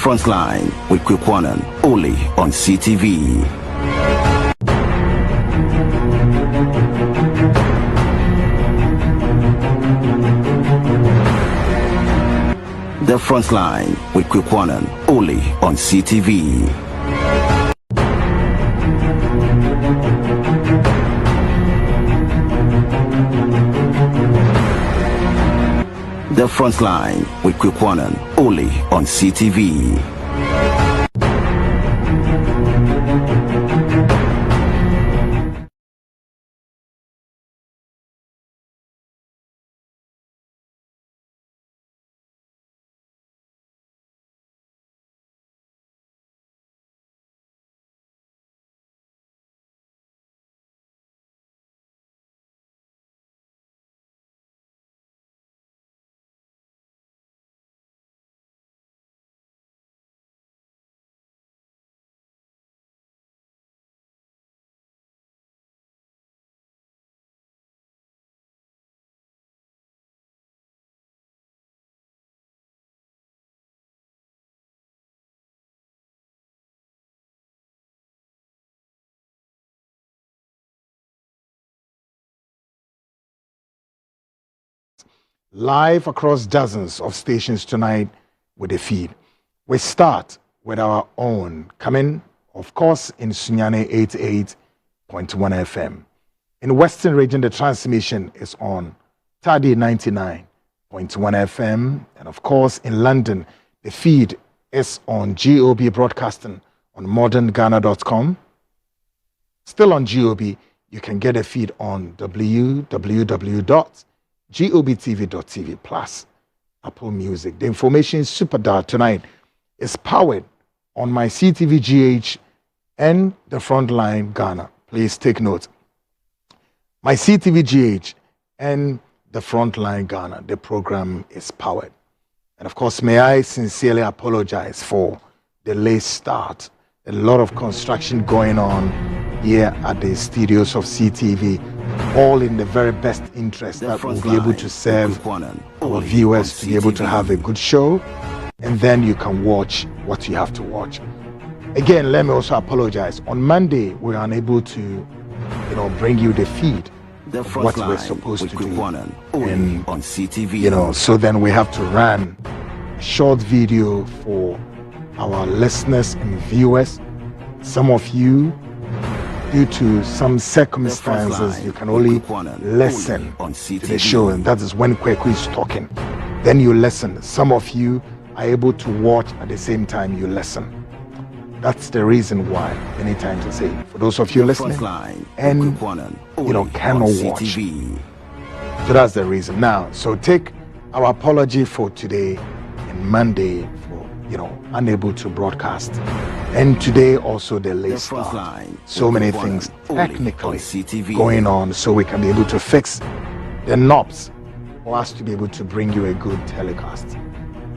Frontline with Kwikwanan, only on CTV. The Frontline with Kwikwanan, only on CTV. The Frontline with Kwikwanan, only on CTV. Live across dozens of stations tonight with a feed. We start with our own, coming, of course, in Sunyane 88.1 FM. In Western region, the transmission is on Tadi 99.1 FM. And of course, in London, the feed is on GOB Broadcasting on modernghana.com. Still on GOB, you can get a feed on www.gobtv.tv plus Apple Music. The information super dark tonight is powered on my CTV GH and the Frontline Ghana. Please take note. My CTV GH and the Frontline Ghana, the program is powered. And of course, may I sincerely apologize for the late start. A lot of construction going on here at the studios of CTV, all in the very best interest that we'll be able to serve our viewers to be able to have a good show, and then you can watch what you have to watch. Again, let me also apologize. On Monday, we were unable to, bring you the feed of what we're supposed to do, and on CTV. So then we have to run a short video for our listeners and viewers. Some of you, due to some circumstances, you can only listen to the show, and that is when Kweku is talking. Then you listen. Some of you are able to watch at the same time you listen. That's the reason why many times I say, for those of you listening and cannot watch. So that's the reason. Now, so take our apology for today and Monday for unable to broadcast, and today also the late start. So many things technically going on, so we can be able to fix the knobs for us to be able to bring you a good telecast.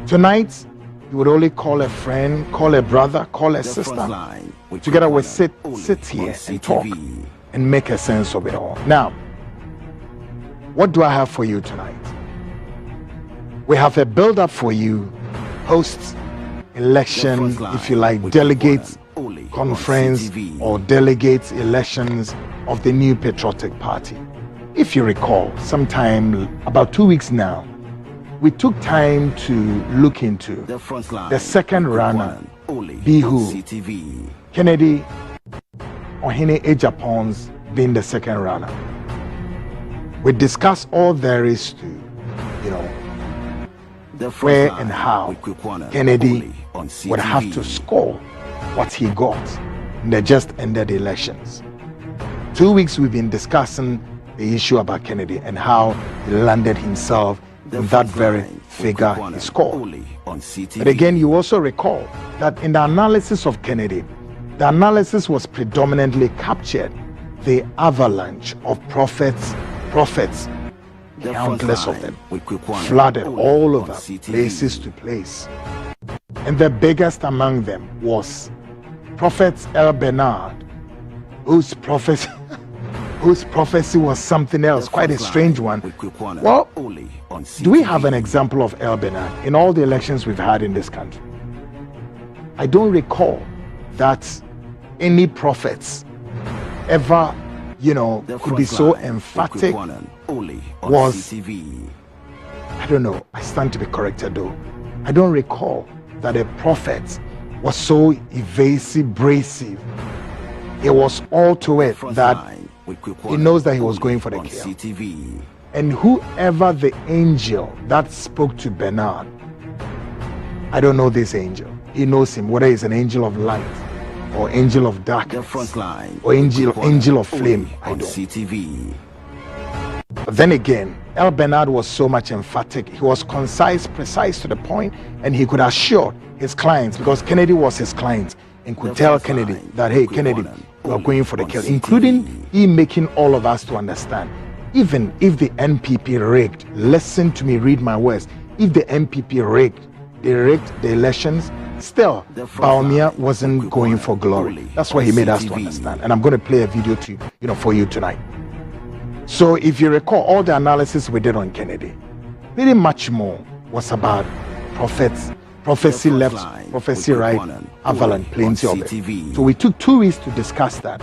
Tonight, you would only call a friend, call a brother, call a sister. Together we sit here and talk and make a sense of it all. Now, what do I have for you tonight? We have a build-up for you, hosts, election, if you like, delegates conference or delegates elections of the new Patriotic Party. If you recall, sometime about 2 weeks now, we took time to look into the second runner, Bihu, Kennedy Ohene Ejapons being the second runner. We discussed all there is to, where and how Kennedy would have to score what he got in the just ended elections. 2 weeks we've been discussing the issue about Kennedy and how he landed himself in that very figure he scored. But again, you also recall that in the analysis of Kennedy, the analysis was predominantly captured the avalanche of prophets, countless of them, flooded all over, places to place. And the biggest among them was Prophet El Bernard, whose prophecy was something else, quite a strange one. Well, do we have an example of El Bernard in all the elections we've had in this country? I don't recall that any prophets ever, could be so emphatic. Was, I don't know, I stand to be corrected though. I don't recall that a prophet was so evasive, abrasive. It was all to it that he knows that he was going for the kill. And whoever the angel that spoke to Bernard, I don't know this angel. He knows him, whether he's an angel of light or angel of darkness or angel of flame. I don't. But then again, El Bernard was so much emphatic. He was concise, precise to the point, and he could assure his clients, because Kennedy was his client, and could tell Kennedy that, hey, Kennedy, we are going for the kill, including he making all of us to understand. Even if the NPP rigged, listen to me, read my words. If the NPP rigged the elections, still Bawumia wasn't going for glory. That's what he made us to understand. And I'm going to play a video to for you tonight. So if you recall, all the analysis we did on Kennedy, very much more was about prophets, prophecy left, prophecy right, Avalon, plenty of it. So we took 2 weeks to discuss that.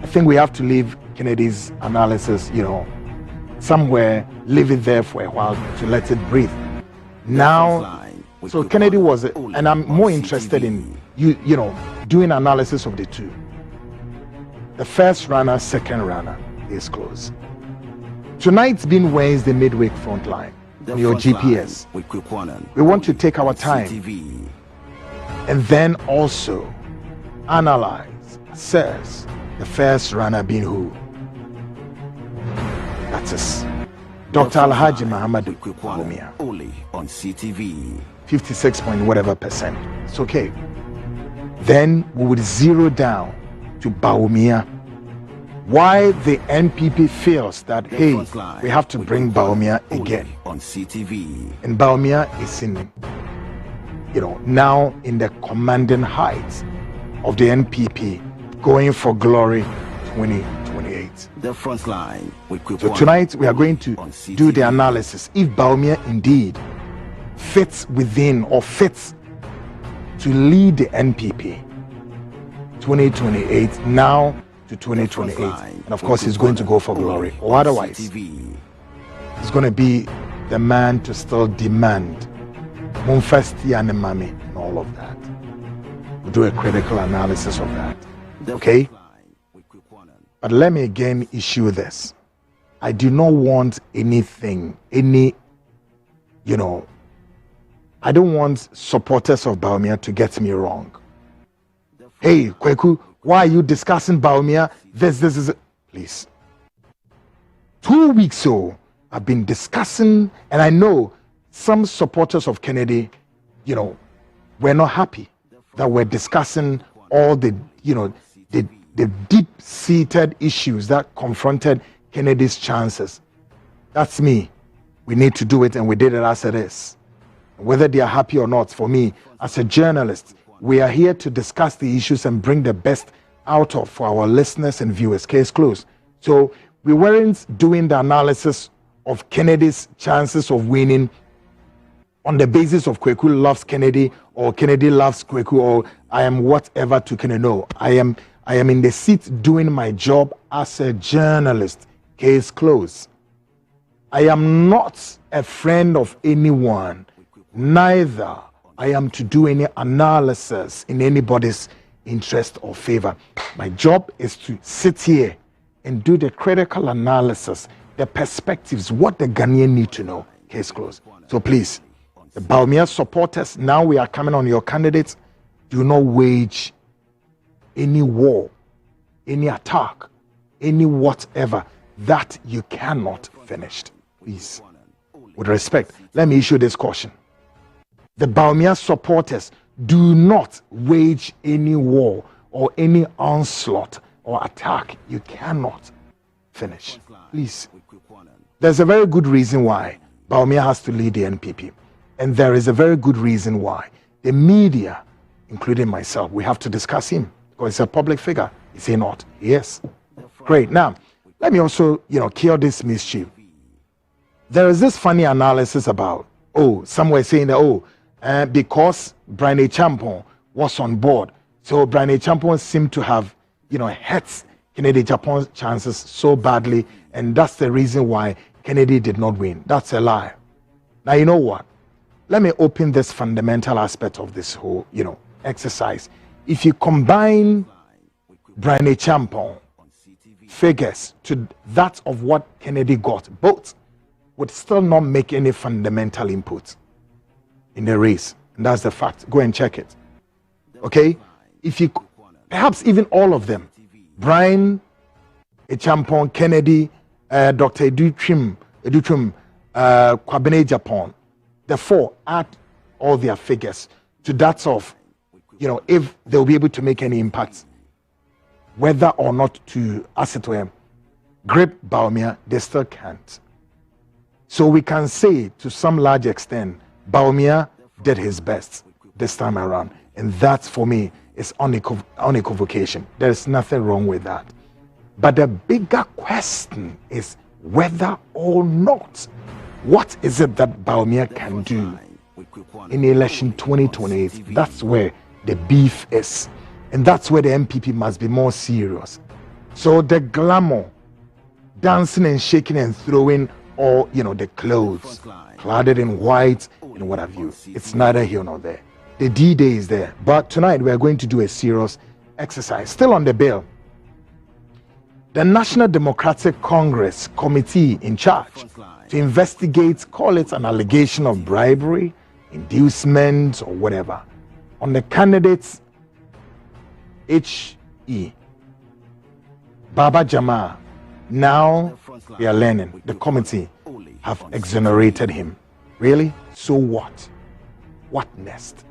I think we have to leave Kennedy's analysis, somewhere, leave it there for a while to let it breathe. Now, so Kennedy was, and I'm more interested in doing analysis of the two. The first runner, second runner is close. Tonight's been Wednesday midweek Frontline on your GPS. We want to take our time and then also analyze, assess the first runner being who? That's us. Dr. Alhaji Mahamudu Bawumia. Only on CTV. 56 point whatever percent. It's okay. Then we would zero down to Bawumia. Why the NPP feels that, hey, we have to bring Bawumia again. On CTV. And Bawumia is in, now in the commanding heights of the NPP, going for glory 2028. The Frontline. So tonight we are going to do the analysis. If Bawumia indeed fits within or fits to lead the NPP 2028 now to 2028, and of course he's going to go for glory, or otherwise he's going to be the man to still demand Mumfesti and Mami and all of that. We'll do a critical analysis of that. Okay? But let me again issue this. I do not want anything, I don't want supporters of Bawumia to get me wrong. Hey, Kweku, why are you discussing Bawumia? This is... Please. 2 weeks ago, I've been discussing, and I know some supporters of Kennedy, were not happy that we're discussing all the deep-seated issues that confronted Kennedy's chances. That's me. We need to do it, and we did it as it is. Whether they are happy or not, for me, as a journalist, we are here to discuss the issues and bring the best out of for our listeners and viewers. Case closed. So we weren't doing the analysis of Kennedy's chances of winning on the basis of Kweku loves Kennedy or Kennedy loves Kweku or I am whatever to Kennedy. No, I am in the seat doing my job as a journalist. Case closed. I am not a friend of anyone. Neither I am to do any analysis in anybody's interest or favor. My job is to sit here and do the critical analysis, the perspectives, what the Ghanaian need to know. Case closed. So please, the Bawumia supporters, now we are coming on your candidates. Do not wage any war, any attack, any whatever that you cannot finish. Please, with respect, let me issue this caution. The Bawumia supporters, do not wage any war or any onslaught or attack you cannot finish. Please. There's a very good reason why Bawumia has to lead the NPP. And there is a very good reason why the media, including myself, we have to discuss him. Because he's a public figure. Is he not? Yes. Great. Now, let me also, cure this mischief. There is this funny analysis about, some were saying that, because Brian Champon was on board. So Brian Champon seemed to have, hurt Kennedy Japan's chances so badly, and that's the reason why Kennedy did not win. That's a lie. Now, you know what? Let me open this fundamental aspect of this whole, exercise. If you combine Brian Champon figures to that of what Kennedy got, both would still not make any fundamental input in the race. And that's the fact. Go and check it. Okay? If you, perhaps even all of them, Brian Champon, Kennedy, Dr. Edutrim, Kwabene Japan, the four add all their figures to that of, if they'll be able to make any impact, whether or not to, as it were, grip Bawumia, they still can't. So we can say to some large extent, Bawumia did his best this time around. And that, for me, is unequivocation. There's nothing wrong with that. But the bigger question is whether or not, what is it that Bawumia can do in election 2028? That's where the beef is. And that's where the MPP must be more serious. So the glamour, dancing and shaking and throwing all, the clothes, cladded in white and what have you, it's neither here nor there. The D-Day is there. But tonight we are going to do a serious exercise. Still on the bill. The National Democratic Congress committee in charge to investigate, call it an allegation of bribery, inducement, or whatever, on the candidates H.E. Baba Jama. Now we are learning the committee have exonerated him. Really? So what? What next?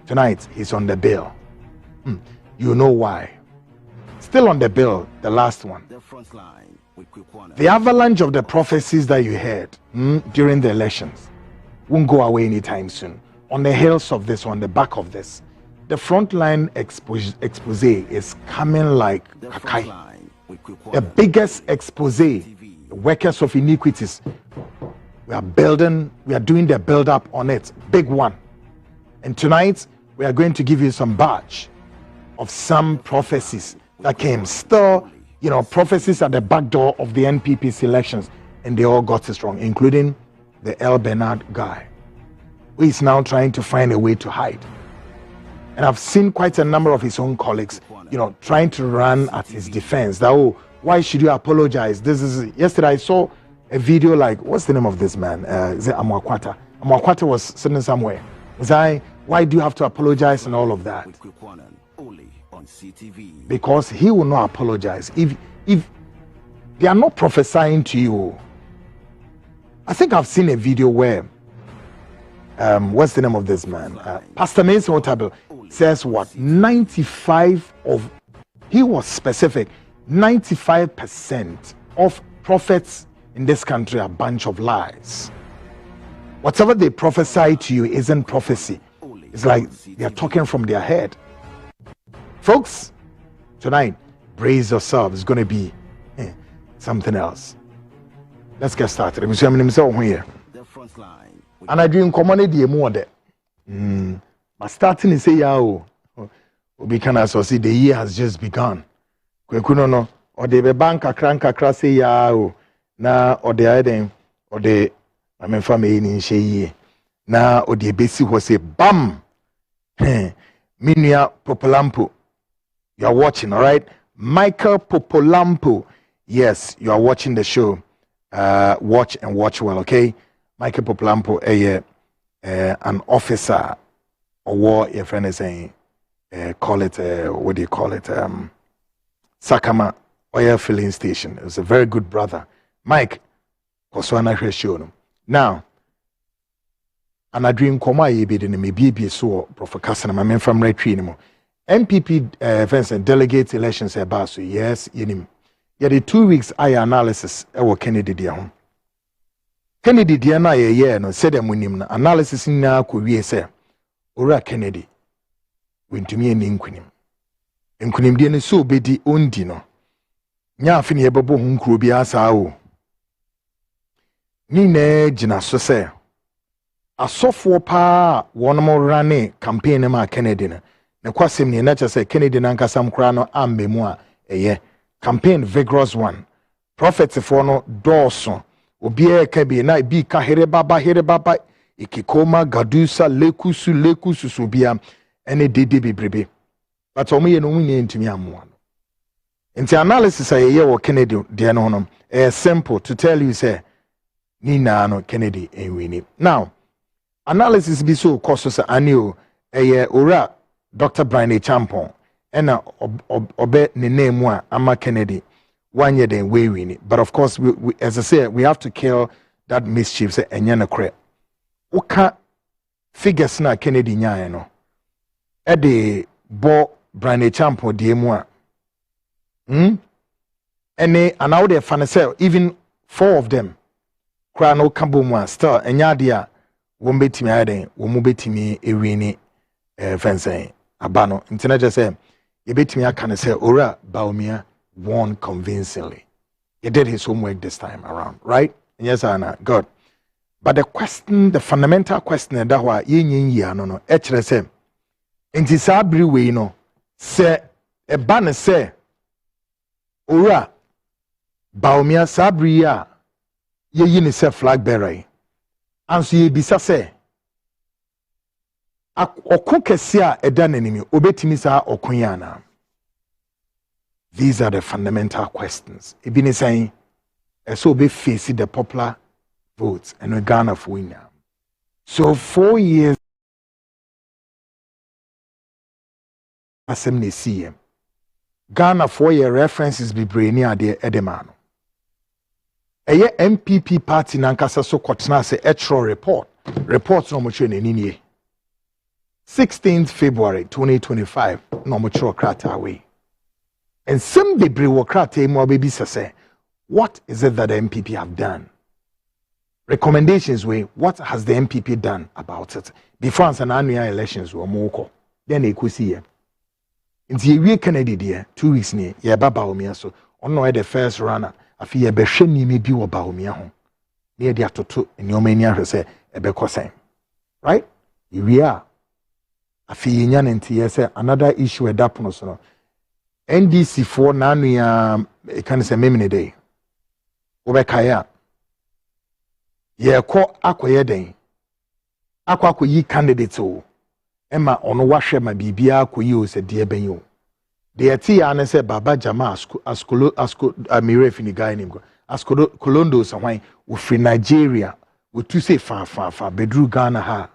Tonight he's on the bill. You know why. Still on the bill, the last one. The avalanche of the prophecies that you heard during the elections won't go away anytime soon. On the heels of this, on the back of this, the Frontline expose is coming like Kakai. The biggest expose, the workers of iniquities. We are doing the build-up on it. Big one. And tonight, we are going to give you some batch of some prophecies that came. Still, prophecies at the back door of the NPP's elections, and they all got it wrong, including the El Bernard guy, who is now trying to find a way to hide. And I've seen quite a number of his own colleagues, trying to run at his defense. That, why should you apologize? Yesterday I saw a video like, what's the name of this man? Is it Amwakwata? Amwakwata was sitting somewhere. Why do you have to apologize and all of that? Because he will not apologize. If they are not prophesying to you. I think I've seen a video where, what's the name of this man? Pastor Mason Otabil says what? 95 of, he was specific, 95% of prophets in this country are a bunch of lies. Whatever they prophesy to you isn't prophecy. It's like they're talking from their head. Folks, tonight, brace yourself. It's going to be something else. Let's get started. I'm here. And I drink commodity more there. But starting to say, we can also see the year has just begun. No, or the bank a crank across say na or the item or the family in she na or the basic was a bam. Minia Popolampo. You are watching, all right? Michael Popolampo. Yes, you are watching the show. Watch and watch well, okay? Michael Popolampo, an officer, or what your friend is saying, call it, what do you call it? Sakama Oil Filling Station. It was a very good brother. Mike, Koswana show. Now, and I dream Koma Yebid in a BB so Professor my men from Red Tree anymore. MPP fence and delegate elections about so yes, yenim. Yet the 2 weeks I analysis our Kennedy dear. Kennedy dear na ye no said them winim analysis in na could we say Ora Kennedy went to me and inquinim. Inquinim dear so bedi undi no. Nya fini ebobo hunkro bi asa o. Ni ne gina so say asofo pa one more running campaign ma Kennedy na ne kwasem ne na say Kennedy nankasam kra no ambemu a eye campaign vigorous one Prophetic for no dawson obiye ka bi na bi ka here baba ikikoma gadusa lekusu so bia ene dede bebrebe but omoye no munye ntimi amoa no nti analysis ayeye wo Kennedy de no no simple to tell you say ni na no Kennedy enwini now analysis bi so cost so anio ora Dr. Brian Champon ena obe ne name a ama Kennedy one year then we win it. But of course we as I say we have to kill that mischief say enya na kre uka figures na Kennedy nyaa no e de bo Brian Champon de mu a ene anawo de fan say even 4 of them kra no kabo mu a still enya de a wo betimi aden wo mu betimi ewini fensen abano ntina je say ye betimi aka ne say ora Bawumia won convincingly. He did his homework this time around, right? Yes, Anna, good. But the fundamental question that why yin no actually say inti sabri we no say e ban say ora Bawumia sabri ya ye yin say Flagbearer and so ye bisa say okokese a eda nanimi obetimi sa okonya na. These are the fundamental questions. Ibini saying, so be facing the popular votes and we Ghana for winner. So 4 years assembly CM. Ghana 4 year references be brainy ade edemano. Eye MPP party nankasa so kotna se etro report no mo twe nini 16th February 2025 no mo tro krata away. And some bebre wokrate mo baby say, what is it that the MPP have done? Recommendations way, what has the MPP done about it? Before an annual elections were more then they could see it. In the year Kennedy dear, 2 weeks near, yeah, Bawumia so on no the first runner, I feel a besheni may be Bawumia home. Near the to in your mania say a becosame. Right? Here we are. I feel yan and TSA another issue at Dapono. NDC for nanu ya can say memene day. Obekaya. Ye ko akoye den. Akwa yi candidates o. Emma ono wahwe ma bibia akoyi o se de benyo. De ati ya ne se baba jama asko amire fini guy nim go. Asko kolondo so hwan wo free Nigeria. Wo tu se fa bedru Ghana ha.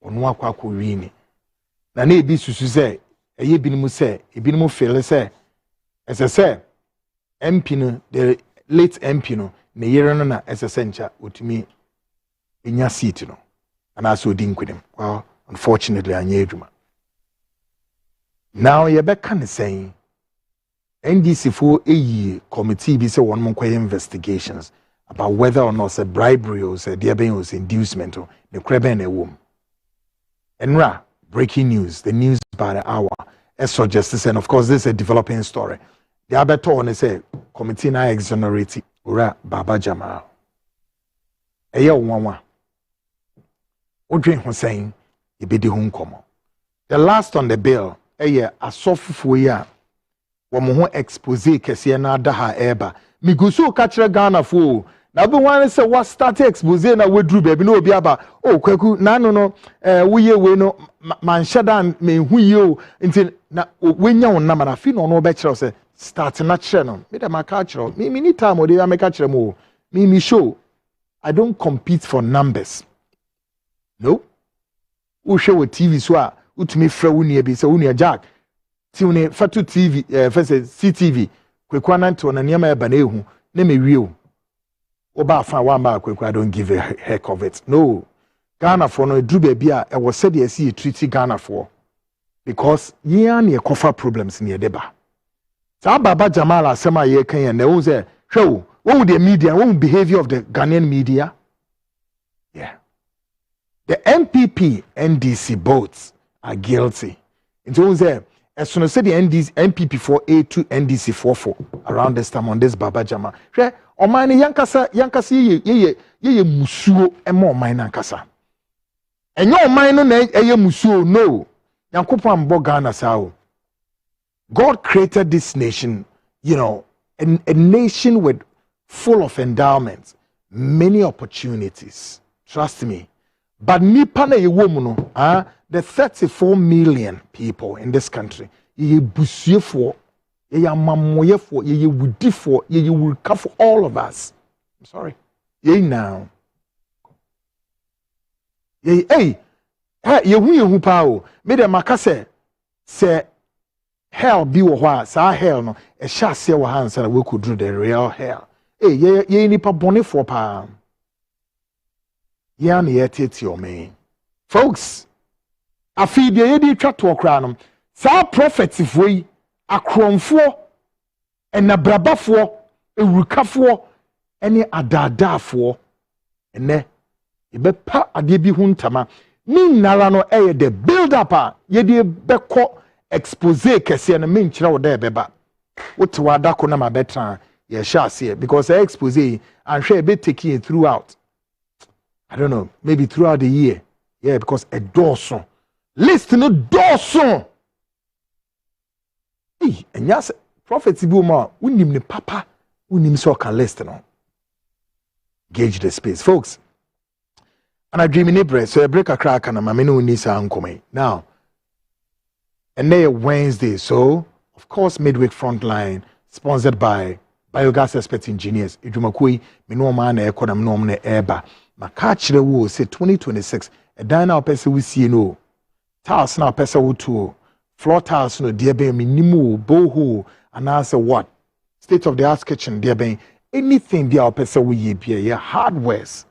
Ono akwa wini. Na na ebi susu se eye binimu say ebinimu feel say as I say MP no the late MP no ne yere no na esesencha otumi enya seat no and also din kwedem well unfortunately anya adwuma now ye be kan saying NDC for a committee be say one mo investigations about whether or not say bribery or say there being was inducement or the creben a womb enra breaking news the news by the hour so justice and of course this is a developing story the abeto on say committee na exonerate ora baba jamal eye wonwa odwen ho saying e be de hu nkomo the last on the bill eye asofufo yi a wo mo ho expose kese na ada ha eba miguso ka kire Ghana fo na be wan say what start expose na wedru baby na obi aba o kwaku na no woye we no man shadan me hu yi o nti na wenya won na fi no be kire say start na kire no me dem aka kire me ni time o dey ameka kire mo me show I don't compete for numbers no wo hwe wo TV so a utumi fra wunia bi say wunia jack ti woni fatu TV first CTV kwaku ananto na niam eba na ehu na me wie o oba fa wa ma kwaku I don't give a heck of it no Ghana for no dru ba bia e wo said e see treat Ghana for because ye an e cover problems near deba sa baba Jamal asema ye kan na wo say hwe wo the media wo behavior of the Ghanaian media yeah the MPP NDC both are guilty it was there as soon as the MPP for A2 NDC 44 around this time on this baba Jamal hwe o man yankasa ye musuo e mo man nankasa enyo man no na eye musuo no Nyankopɔn ambɔ Ghana sao. God created this nation, you know, a nation with full of endowments, many opportunities. Trust me. But nipa na yewo mu no, the 34 million people in this country, ye busuefo, ye mamoyefo, ye wudifo, ye wulkafo, all of us. I'm sorry. Ye now. Ye ye hu pa o. Me de makase se hell bi wo hɔ a saa hell no ɛhyɛ aseɛ wɔ ha nsa na we could do the real hell. Ye nipa bɔnefoɔ pa. Ye na ye tete o me. Folks, afi de ye di twa to okra no. Saa prophetifo yi akromfoɔ enabrabafoɔ ewukafoɔ ene adadafoɔ ene ebepa ade bi hu ntama ni nara no the buildup a ye di bɛkɔ Exposé kese na me nkyira wo da ebeba wote wada ko na mabetra ye hye ase because Exposé and hwe be take you throughout, I don't know, maybe throughout the year, yeah, because a dawson list no dawson and yes prophets bu ma unim ne papa unim so can list no gauge the space folks. And I dream in April, so I break a crack and I'm a now. And they Wednesday, so of course Midweek Frontline, sponsored by Biogas Expert Engineers. Ijumakui, minoma na ekodam nom na eba. Makachire wo say 2026. A dine person we see no. Tiles now person wo to floor tiles no dear be minimu boho and answer what state of the art kitchen dear be anything dear person we ye be hardwares.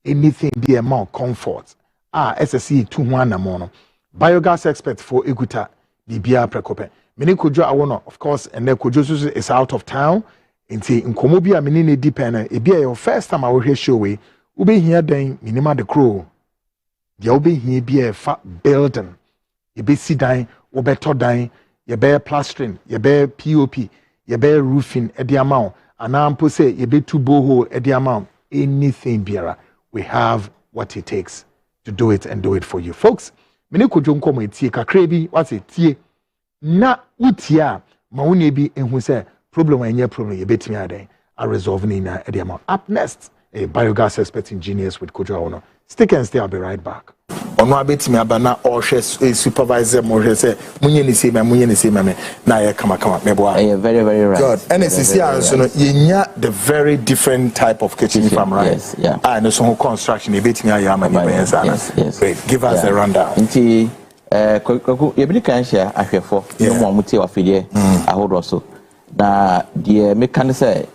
Anything be amount comfort. SSE 2-1 na mono. Biogas Expert for Eguta. Bibia prekope. Mene kojo awono, of course, and then kojo is out of town. Inti nkomo bi a mene ne depend e bia your first time I will hear show we ube here then minima the crew. Dia ube here be a fat building. You be si dan, ube to dan, you be plastering, you be POP, you be roofing at the amount. And now I'm say you be two boho at the amount. Anything biara, we have what it takes to do it and do it for you, folks. Mene kojo nkomo etie kakra bi wase tie na utia ma woni bi ehun se problem anya problem ye betimi adan a resolve ni na e am up next a Biogas Expert Engineers with kojo awono. Stick and stay, I'll be right back. Ono abetimi abana or supervisor mo se munye ni se me na ye kama mebo very right good and it's here so no yenya the very different type of kitchen farm, right? Yes, yeah. And so construction e betimi ayama ni yes. Great, give us a rundown. Nti ye bi kan share ahwefo no mo amutie wafide ahodo so na de me kan say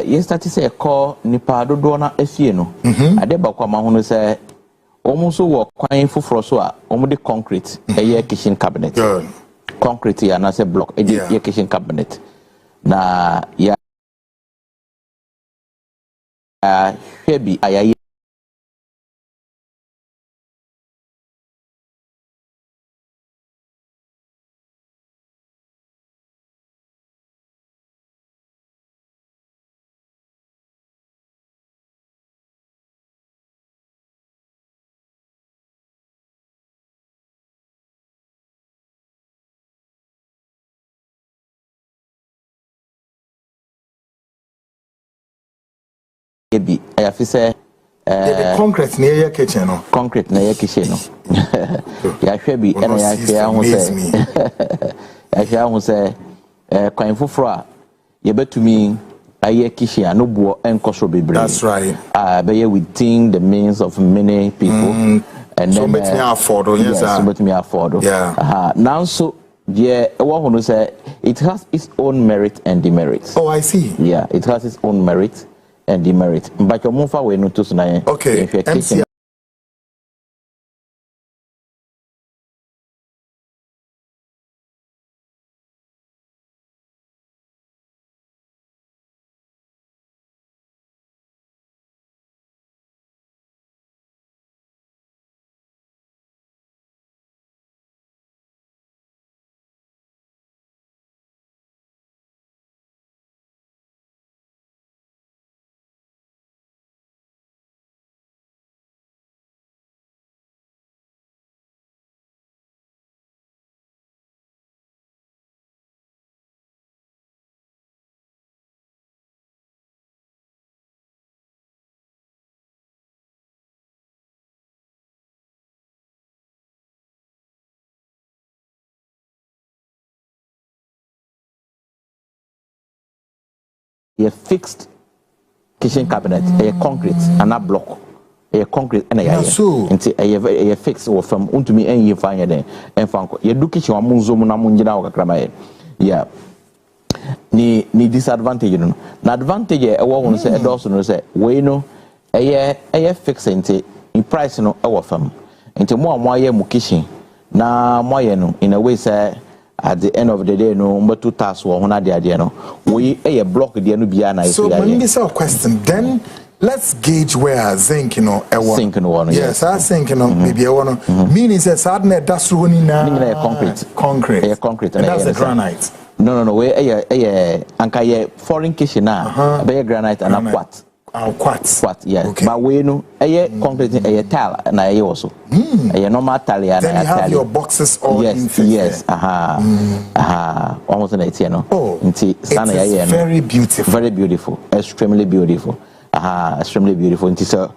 ye start say call nipa dodo na afie no ade ba kwa ma hono say almost wo kwan foforo so a omo de concrete eye kitchen cabinet. Good. Concrete ya na say block eye kitchen cabinet na ya heavy ayaye bi ayafi say the concrete near your kitchen no concrete na your kitchen no ya hwe bi ena ya hwe ahun say ya hwe ahun say kwan foforo a ye betumi aye kitchen anobuo enkoso bebre. That's right. Be within the means of many people and so then bet me afford yes so bet me afford. Yeah. Now so yeah, what want to say it has its own merit and demerit. Oh, I see. Yeah, it has its own merit and demerit. But your move away no to na. Okay. a fixed kitchen cabinet, a concrete, and a block. A concrete and a fix or from unto me and you find it and found your education or munzum namunjina cramae. Yeah. Ni disadvantage, you know. The advantage, a woman said, also say, we know a fix in price, no, our firm. Into more year kitchen. Now, more in a way, say, at the end of the day, no, but 2 tasks or one idea, no. We a block the Nubiana. So, when this our question, then. Let's gauge where zinc, you know, zinc in one. Yes, I think, you know, maybe I want to. Meaning, says, sadness, that's running now. Concrete. And that's a granite. No. We a foreign kitchen now. A granite and a quartz. Quartz, yes. Okay. But we know a concrete, a tile, and I also. A normal tile. Then you have your boxes all in. Yes. Almost an 8 year, no. Oh, it's very beautiful. Very beautiful. Extremely beautiful. Extremely beautiful. It's a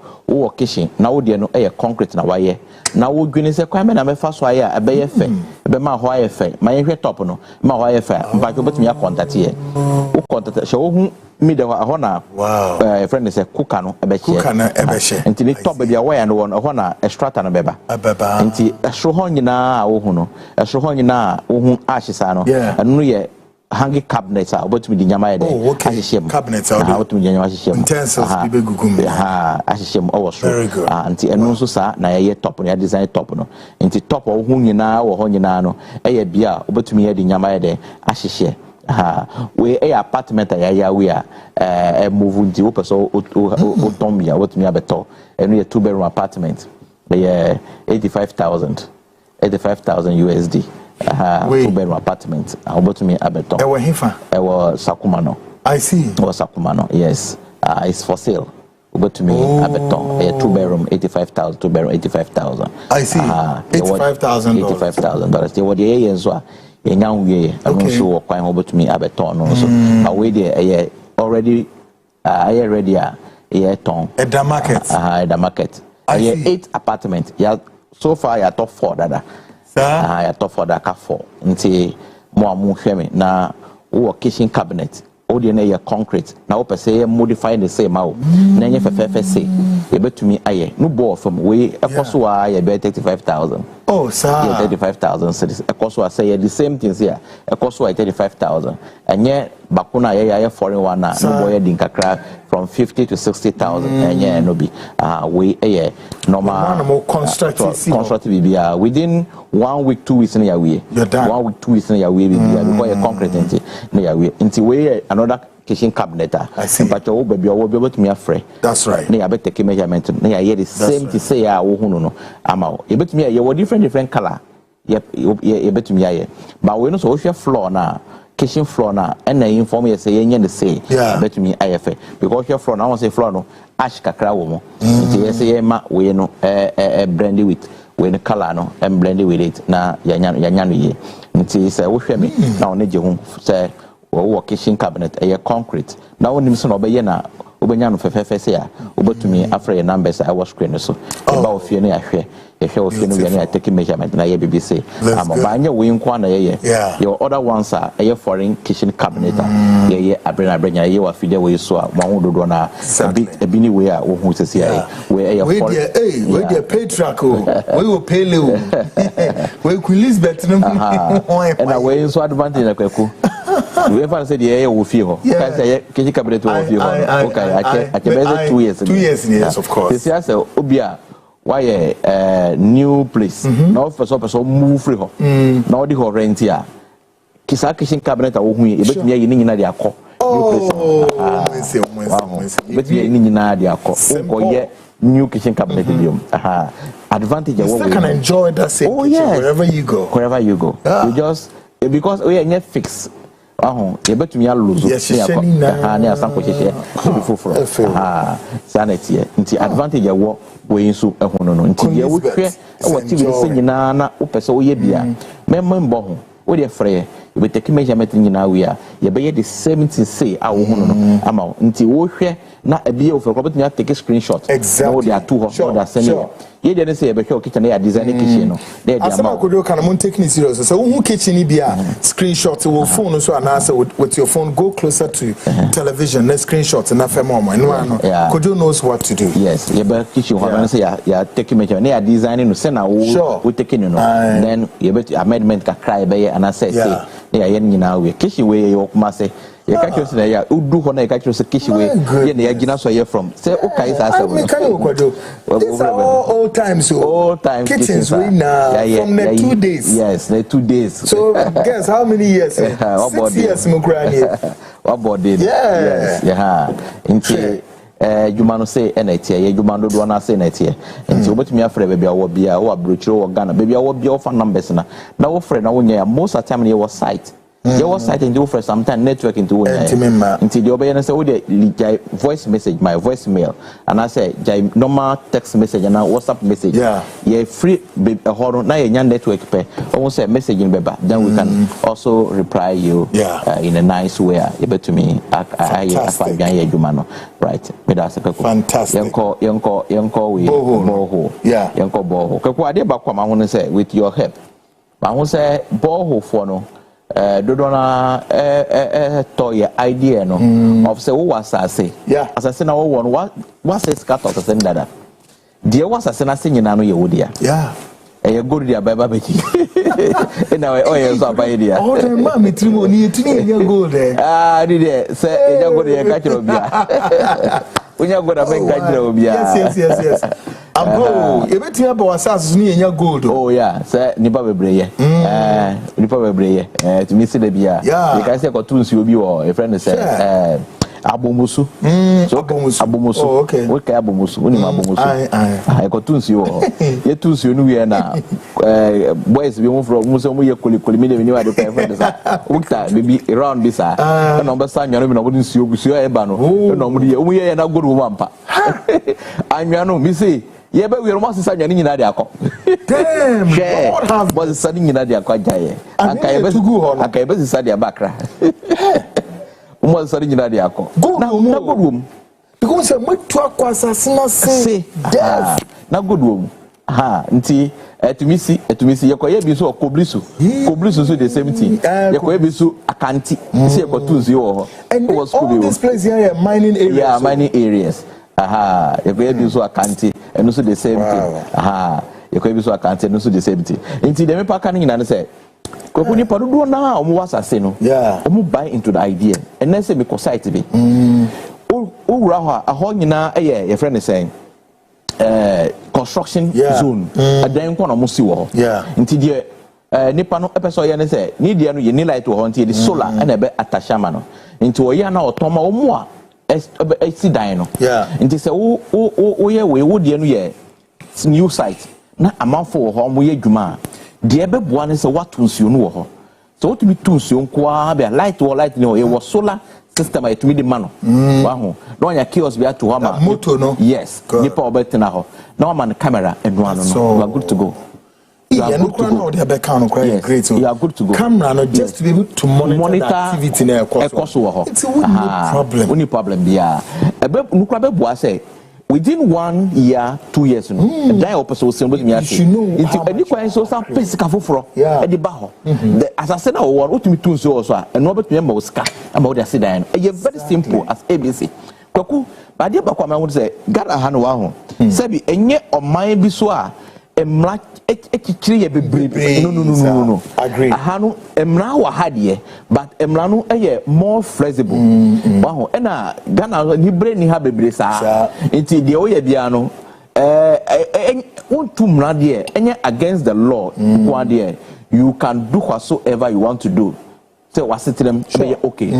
kitchen. Now we no a concrete na wire. Now we going say kwame na me fa so aye abeye fe. Be ma ho aye fe. Ma ye top no. Ma ho aye fe. Mpa jo betumi contact here. Wo contact she wo hu mi de ho na. Wow. Friend say kuka no ebe she. Kuka na ebe she. Nti ni top be wire no won ho na extractor no beba. Abeba. Nti ehro ho nyina wo hu no. Ehro ho nyina wo hu ashisa no. Anu ye hanging cabinets are about to be the Yamaya. Oh, okay. Cabinets are about to be Yamashim. Utensils, very good. And also, sir, na ye top on your design top no. Into top or Hunyana or Honyanano, a beer, about to me the Yamaya, Ashishe. We a apartment we are moving to Upper so Utomia, what me abeto, and we a 2-bedroom apartment. They 85,000 USD. 2-bedroom apartment. About to me abeto. Ewa hifa. Ewa Sakumano. I see. Ewa Sakumano. Yes. It's for sale. About to me abeto. A 2-bedroom 85,000. 2-bedroom 85,000. I see. $85,000. $85,000. They were the years were. Young way. I'm not sure quite over to me abeto no so. Away there already. I already a ton. At the market. At the market. I 8 apartments. Yeah. So far I top 4 dada. I thought for that 4. Nti more hweme na wo kitchen cabinet. Odi na ye concrete. Na wo pese modify the same out. Na nye fefe say. E betumi aye. No ball from we ekoso wa ye be 35,000. Oh, sir. Yeah, 35,000 cities. Ekoso wa say the same things here. Ekoso wa 35,000. Enye bakuna ye foreign one na no boy din kakra from 50 to 60,000. Enye no bi. We normal constructive be within 1 week 2 weeks in a way. 1 week 2 weeks in a way because you concrete into way another kitchen cabinet. I see. But you will be able to me afraid. That's right. They better take measurement. They are the same to say no. Amao. You bet me you different color. Yep, you bet me but we know so floor now. Kitchen floor now, and they inform you say the say. Yeah. Bet me IFA because your floor now. I want say floor no ash kakra womo. It's say ma we no brandy with the color no and blend with it na yanyan ye. Nti say wo hwe me na one je hu say wo kitchen cabinet concrete. Na onim so na obeye na obenya no fefefe say a obetumi afre your numbers I was screen so. Eba ofie na ahwe ofie no we na take measurement na ye BBC. Amobanya we nkwa na ye. Your other ones are foreign kitchen cabinet. Ye abrenya ye wa fide we so a mo dodo na ebi ni we a wo hu sese ya we foreign. We dey pay track o. We will pay lew. We could Elizabeth no. And we so advantage na kwaku. We ever said yeah we feel. Because say kitchen cabinet we feel. Okay, I can 2 years. 2 years yes of course. This year say obia why new place. Now first move free ho. Now the rent here. Kisa kitchen cabinet wo hu e betumi ayi ni nyina de akọ. Betumi ni nyina de akọ. Okoye new kitchen cabinet biom. Advantage you can enjoy that same kitchen wherever you go. Wherever you go. You just because we are fixed. You bet me a lose. Yes, I sample before. Sanity. Nti advantage ya wo we so ehono no. Nti ye wo hwe e wati we se nyina na wo pese wo ye bia. Membo ho. Wo de frɛ we take measurement nyina we a ye be the 70 say a wo hunu no ama nti wo hwe na ebie ofo ko betumi take screenshot exactly. no they are two hot that send ye dey say be hwe kitchen ya design kitchen no dey dey ama ko do kana mon take ni serious so wo kitchen ni bia screenshot wo phone so anasa with your phone go closer to television na screenshot na fem omo no ano Kojo knows what to do. Yes ye be kitchen ho na say ya take measurement na ya design no say na wo take no then ye be amendment ka cry be and say na ya nyina we kitchen we ye okuma say ye ka kyo say ya udu ho na ye ka kyo say kitchen we ye na ya gina so ye from say okay say say we can Kojo these are all times so all time kitchens we now from the 2 days. Yes the 2 days so guess how many years 6 years mo grani what body yes into Juma no say enetie ye Juma do na say enetie nti obetumi afre baby awo bia wo abrochiro wo Ghana baby awo bia ofa numbers na wo frɛ na wo nya most of the time ye was site ye was site and you frɛ sometimes network into wo nya nti de obey na say wo de voice message my voicemail and I say normal text message and WhatsApp message ye free horo na ye nya network pe o say message in beba then we can also reply you in a nice way ye betumi afa gan ye Juma no right me da sekako fantastic yanko we boho yanko boho kako ade ba kwa ma ho say with your help ma ho say boho for no dodo na to your idea no of say wo wasase asase na wo won what says cut of say dada die wasase na se nyina no ye wo dia e go dia baba beki na we oye so abaye dia oh the ma metrimo ni etini nya gold di de say e nya gold ye ka kiro bia unya gold aben ka kiro bia yes abo e betia ba wasase ni nya gold oh yeah say nipa bebreye nipa bebreye to me see the bia you can say ko tunsi obi wo a friend say abomusu so abomusu oh okay we ka abomusu woni abomusu ai ko tunsi wo ye tunsi onu we na boys be mo from mo so mo ye kolikoli me ni wa de pa friend say ukta baby around this na be sa nyaano me na mo nsi obusu e ba no na mo de mo ye na godu mo ampa anwano mi say ye be we mo sisa nyaani nyina de akọ damn God have but sisa nyina de akọ jaye akai be sisa de bakra mo sisa nyina de akọ na godwom because say mo to akwasa sina say death na godwom nti etumisi ye ko ye bi so koblisu so the same thing ye ko ye bi so akanti say ye ko tunzi wo ho and all this place here mining areas mining areas ye ko ye bi so akanti and also the same thing you can be so account and also the same thing until the people can in say ko ni padudo na o mo wasase no o mo buy into the idea and then say me ko site be o wura ho nyina your friend is saying construction zone adan ko na mo si wo ho until the nipa no epeso ye ne say ni dia no ye ni light wo ho until the solar and ebe atashama no until o ya na otoma o mo a si dan no until say o ye we wo dia no ye new site na amanfo ho mo ye dwuma de ebe boa ne se watu nsuo no ho so what me tu nsuo nkoa be light ne ho ye wo solar system ay tumi de mano wa ho na onya kiosk be ato ho ma moto no yes nipa obetina ho na o man camera enwa no you are good to go you are good to go great you are good to go camera no just to be able to monitor the activity na ekoso ho it's a no problem bia ebe nukura be boa say within 1 year 2 years no die opposite so me ase it any kwa so some physical foforo e di ba ho as I said na wo otumi tun so so a eno betumi ma osika ama wo dey say dan e very simple as ABC kwaku ba dia ba kwa ma wo say gara ha no wa ho sabi enye oman bi so a emra ekichiri ye bebrebe no agree aha no emra wa ha de but emra no more flexible wa ho na Ghana ni bre ni ha bebre sa nti de o ye bia no won't mra de enye against the law kwa de you can do whatsoever you want to do say wasitrem be okay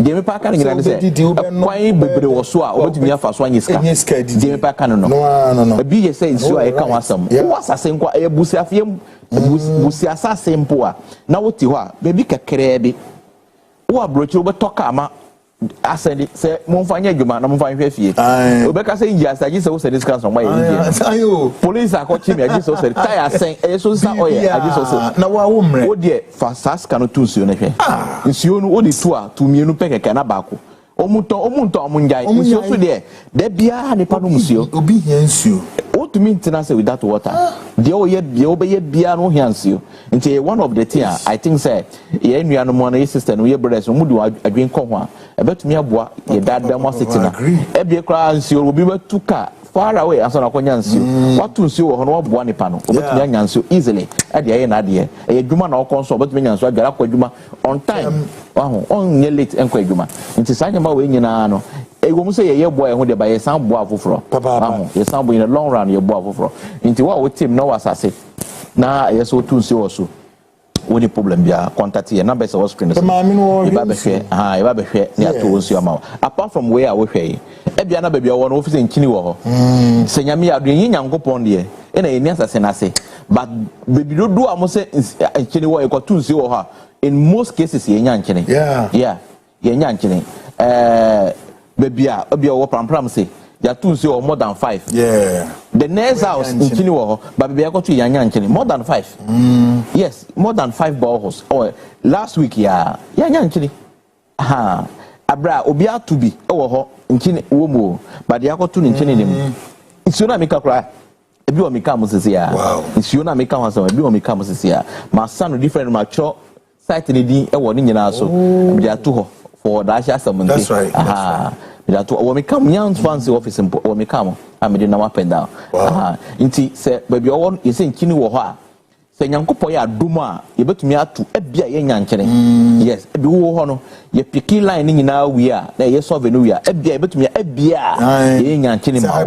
de me pa kan ngina say kwan bebre wo so a obetumi afa so anyiska de me pa kan no bi ye say so e kan wasam wasase nkwa e busi afiem busi asase mpo a na woti ho a bebi kekere bi wo abrochi wo betoka ama asɛde sɛ momfanya adwuma na momfa nhwɛ fie obɛka sɛ inji asagye sɛ wo sɛ discount so my inji police akɔkye me agye sɛ wo sɛ tire asɛn ɛyɛ so sa ɔyɛ agye sɛ sɛ na wa wo mrɛ wo deɛ fa saa sika no to nsuo no hwɛ nsuo no wo de to a to mienu pɛ kɛkɛ na baako omuntɔ omunjai nsuo so deɛ da bia nipa no nsuo obi hia nsuo what to mean tena say without water deɛ wo yɛ obɛyɛ bia no hia nsuo nti one of the thing I think say ye nua no mo na ye sister no ye brothers mo do adwen kɔ ho a ɛbɛtumi aboa ye dada mo asetina ebie kra nsuo obi bɛtu ka far away aso na konya nsuo watu nsuo wɔ ho no waboa nipa no obɛtumi anya nsuo easily ɛde ayɛ na adeɛ ɛyɛ adwuma na ɔkɔ nso obɛtumi anya nsuo adwara kɔ adwuma on time waho on nye late enko adwuma nti saa nyama we nyina no ego mu sɛ ye boa ɛho de ba ye san boa afoforo waho ye san boa in the long run ye boa afoforo nti wa wo team na wasase na ye so tu nsuo wɔ so woni problem bia contact ye number is on screen so iba be hwɛ ne ato nsuo ama apart from where I wo hwɛ ebia na babia wo no office nchini wo ho se nyame ya do yin nyankopon de e na eni asase na se but baby do am se nchini wo e ko tu nsuo wo ha in most cases ye nya nchini ye nya nchini babia obia wo pram se ya tu nsuo more than 5 the next house nchini wo ho but babia ko tu ya nya nchini more than 5 yes more than 5 boreholes last week ya nya nchini abra obi atubi ewo ho nchini wo mu but ya ko tu nchini nim nsuo na meka kra ebi o meka mo sese ya nsuo na meka ho so ebi o meka mo sese ya ma sanu different ma cho site ni din ewo ni nyina so bi atu ho for da sha samunti that's right bi atu o meka mo nyans fancy office mpo o meka mo amede na wapen down nti se baby o yese nchini wo ho a se nyankopɔ ya adom a yebetumi atu ebia ye nyankyere yes ebi wo ho no ye piki line ni nyina wi a na ye solve no wi a ebia yebetumi ebia ye nyankyere ma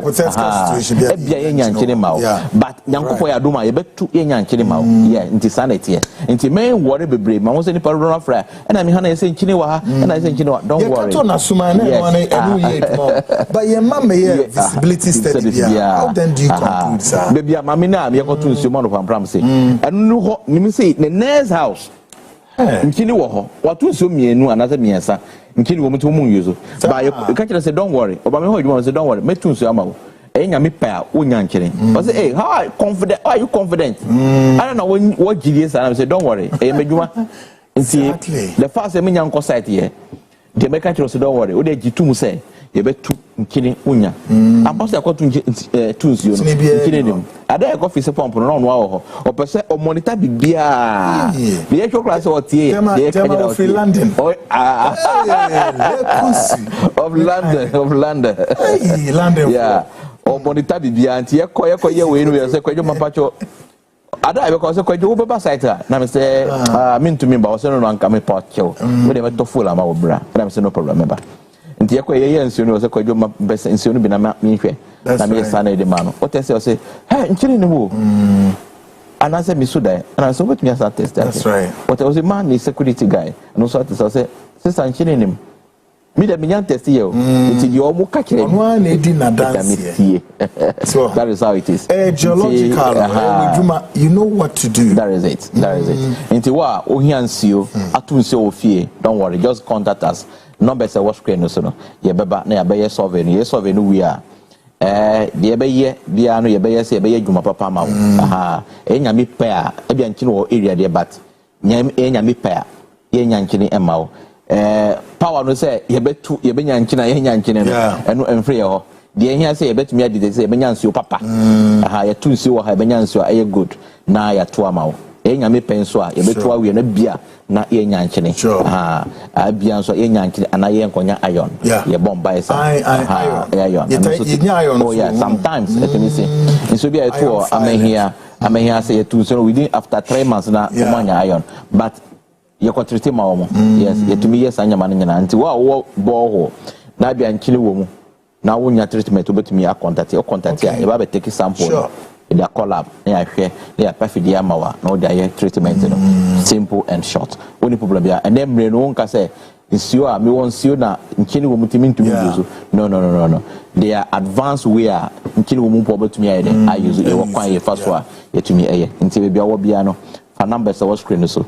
ebia ye nyankyere ma but nyankopɔ ya adom a yebetu ye nyankyere ma yeah nti sanity nti men worry bebre ma wo se ni paro na fra na me ha na ye se nkyene wa ha na ye se nkyene wa don't worry ye kato na suma na no na enu ye mo but ye ma me ye visibility study bia how then do you conclude sir baby ma me na me yakoto nsuo mo no pam say anu ho nimi say the next house nkini wo ho watu nsuo mienu anasa miensa nkini wo mutu mu yuzo ba you catch say don't worry oba me ho adwuma say don't worry metu nsuo ama wo enya me pa onya nkire but say hey how are you confident I don't know what GDS and say don't worry medwuma nti the first me nyanko site here de me catch say don't worry o de gitu mu say ye betu nkini unya apostle akotu tunsuo no nkini nim ada e coffee se pump no no ho o pese o monitor bibia be e chokra se o tie de Tema of London of London hey London yeah o monitor bibia anti ye ko ye we no ye se kwajo mapacho ada e because kwajo wo beba site na me say me to me ba o se no anka me pacho we de me to full ama obra na me say no problem meba nti yakwa ye nsuo no se kwadwo ma bese nsuo no bi na me hwe na me sa na de ma no o test o se hey nchiri ni wo ana se mi suda ana so bet me asa test that's right but I was a man is security guy and so test o se sister nchiri ni me de me nyan test ye o nti di o mu ka kire no na edi na dance so that is how it is geological you know what to do that is it nti wa o hia nsuo atu nsuo o fie don't worry just contact us number say what screen no so no ye beba na ye be ye survey no we are de be ye bia no ye be ye say ye be ye dwuma papa ma enya me pair e bia nchine wo area de but enya me pair ye nya nchine e ma wo power no say ye betu ye be nya nchine ye nya nchine no eno emfre ye ho de ehia say ye betumi adide say ye be nya nsuo papa ye tu nsuo wo ha ye be nya nsuo aye good na ya to ama wo enya me penso a ye betu awie na bia na ye nyanchene bia nso ye nyanchene ana ye nkonya iron ye bomba esa iron oh yeah sometimes let me say nso bia eto amehia say etu so within after 3 months na omanya iron but ye ko treat ma omo yes ye to me yes anyama nyina nti wo bo na bia nchine wo mu na wo nya treatment obetumi a contact ya ye ba be take sample in the collab na hwe na perfect ya mawa na the air treatment no simple and short only problem ya and then mre no nka say nsuo a me won nsuo na nkini wo mutimi ntumi use no they are advanced way a nkini wo mpo betumi aye den I use e wo kwan ye fa so a yetumi aye nti be bia wo bia no fa number say wo screen so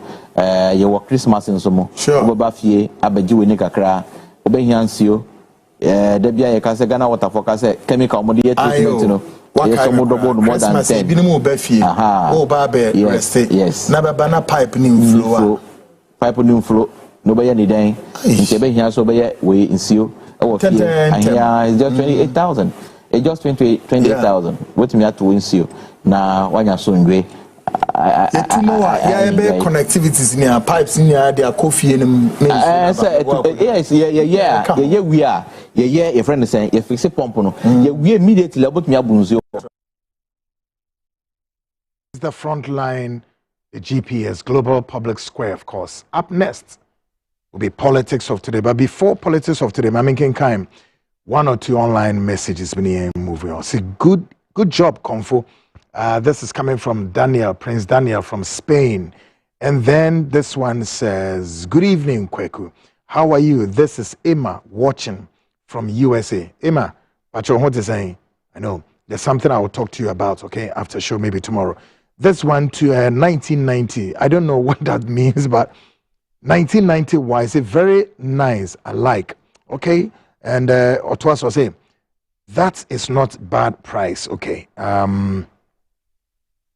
ye wo Christmas nso mo wo ba fie abaji we ni kakra obehiansio da bia ye ka se Ghana water for ka se chemical mo de treatment no so mo double no more than 10 binimu ba fie o ba be rest na baba na pipe ni flow pipe ni flow no be ye ni den nti be hia so be ye we nsio e wo fie ahia is just 28,000 it just 28,000 what me to nsio na wanya so ndwe be connectivities in your pipes in your their coffee and yes yeah we are your friend is saying you fix a pump no we immediately about me abunzo. The Frontline, the GPS, Global Public Square, of course. Up next will be Politics of Today. But before Politics of Today, Mami Kinkaim, 1 or 2 online messages been moving on. Say good job, Konfo. This is coming from Daniel, Prince Daniel from Spain. And then this one says, good evening, Kweku. How are you? This is Emma watching from USA. Emma, what you're saying? I know there's something I will talk to you about, okay, after show, maybe tomorrow. This one to 1990. I don't know what that means, but 1990 was a very nice, I like, okay? And Otwas was saying, that is not bad price, okay?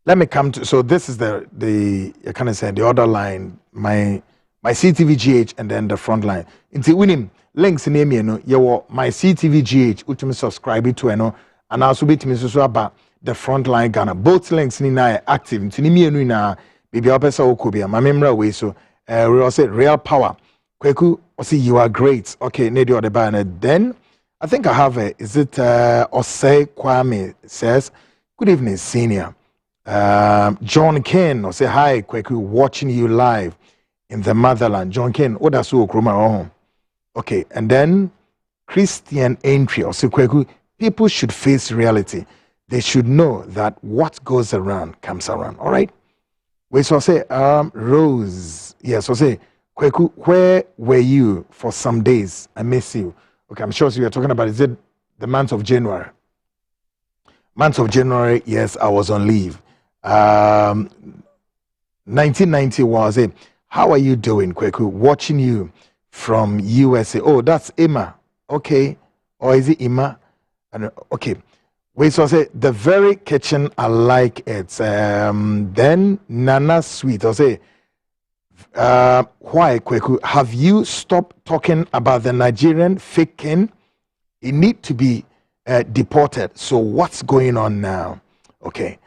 Let me come to, so this is the I kind of say the other line, my CTVGH and then the front line. Into winning links in you know, you my CTVGH, ultimate subscribe to and also be to me so about the front line Ghana. Both links in active. Into me and na baby opesa okobia. My memory way so we also real power. Kweku, I see you are great. Okay, Nedi or the banner. Then I think I have a is it Osei Kwame says, good evening, senior. John Ken or say hi, Kweku, watching you live in the motherland. John Ken, what does you home? Okay, and then Christian entry or say Kweku, people should face reality. They should know that what goes around comes around. All right. We so say Rose. Yes, so say Kweku, where were you for some days? I miss you. Okay, I'm sure you are talking about is it the month of January? Month of January, yes, I was on leave. 1990 was it. How are you doing, Kweku? Watching you from USA. Oh, that's Emma. Okay. Or is it Emma? Okay. Wait, so I say the very kitchen I like it. Then Nana Sweet. I say, why, Kweku? Have you stopped talking about the Nigerian fake king? He need to be deported. So what's going on now? Okay.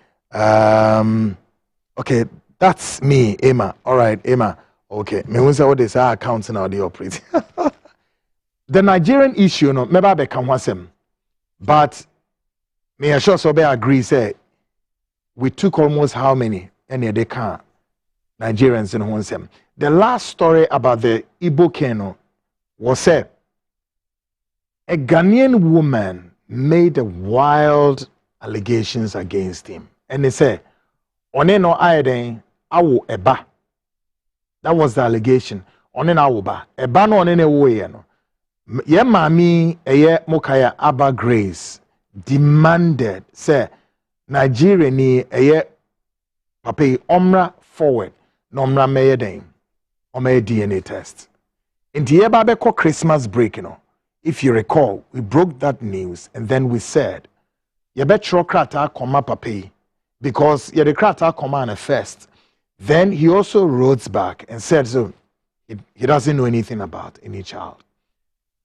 Okay, that's me, Emma. All right, Emma. Okay. Me when say what they say accounting how they operate. The Nigerian issue, no, maybe I become wasem, but me I sure so be agree say we took almost how many any they can Nigerians in one. The last story about the Igbo Keno was said a Ghanaian woman made wild allegations against him. And they say, One no aiden awo eba. That was the allegation. One na awo ba. Eba no one ne wo ye no. Ye mami eye Mokaya Abba Grace demanded say Nigeria ni eye papa omra forward no omra meye den. Omra DNA test. In the eba be Christmas break, you know. If you recall, we broke that news and then we said, you bet your krata koma papi because you the krata koma first. Then he also wrote back and said, so he doesn't know anything about any child.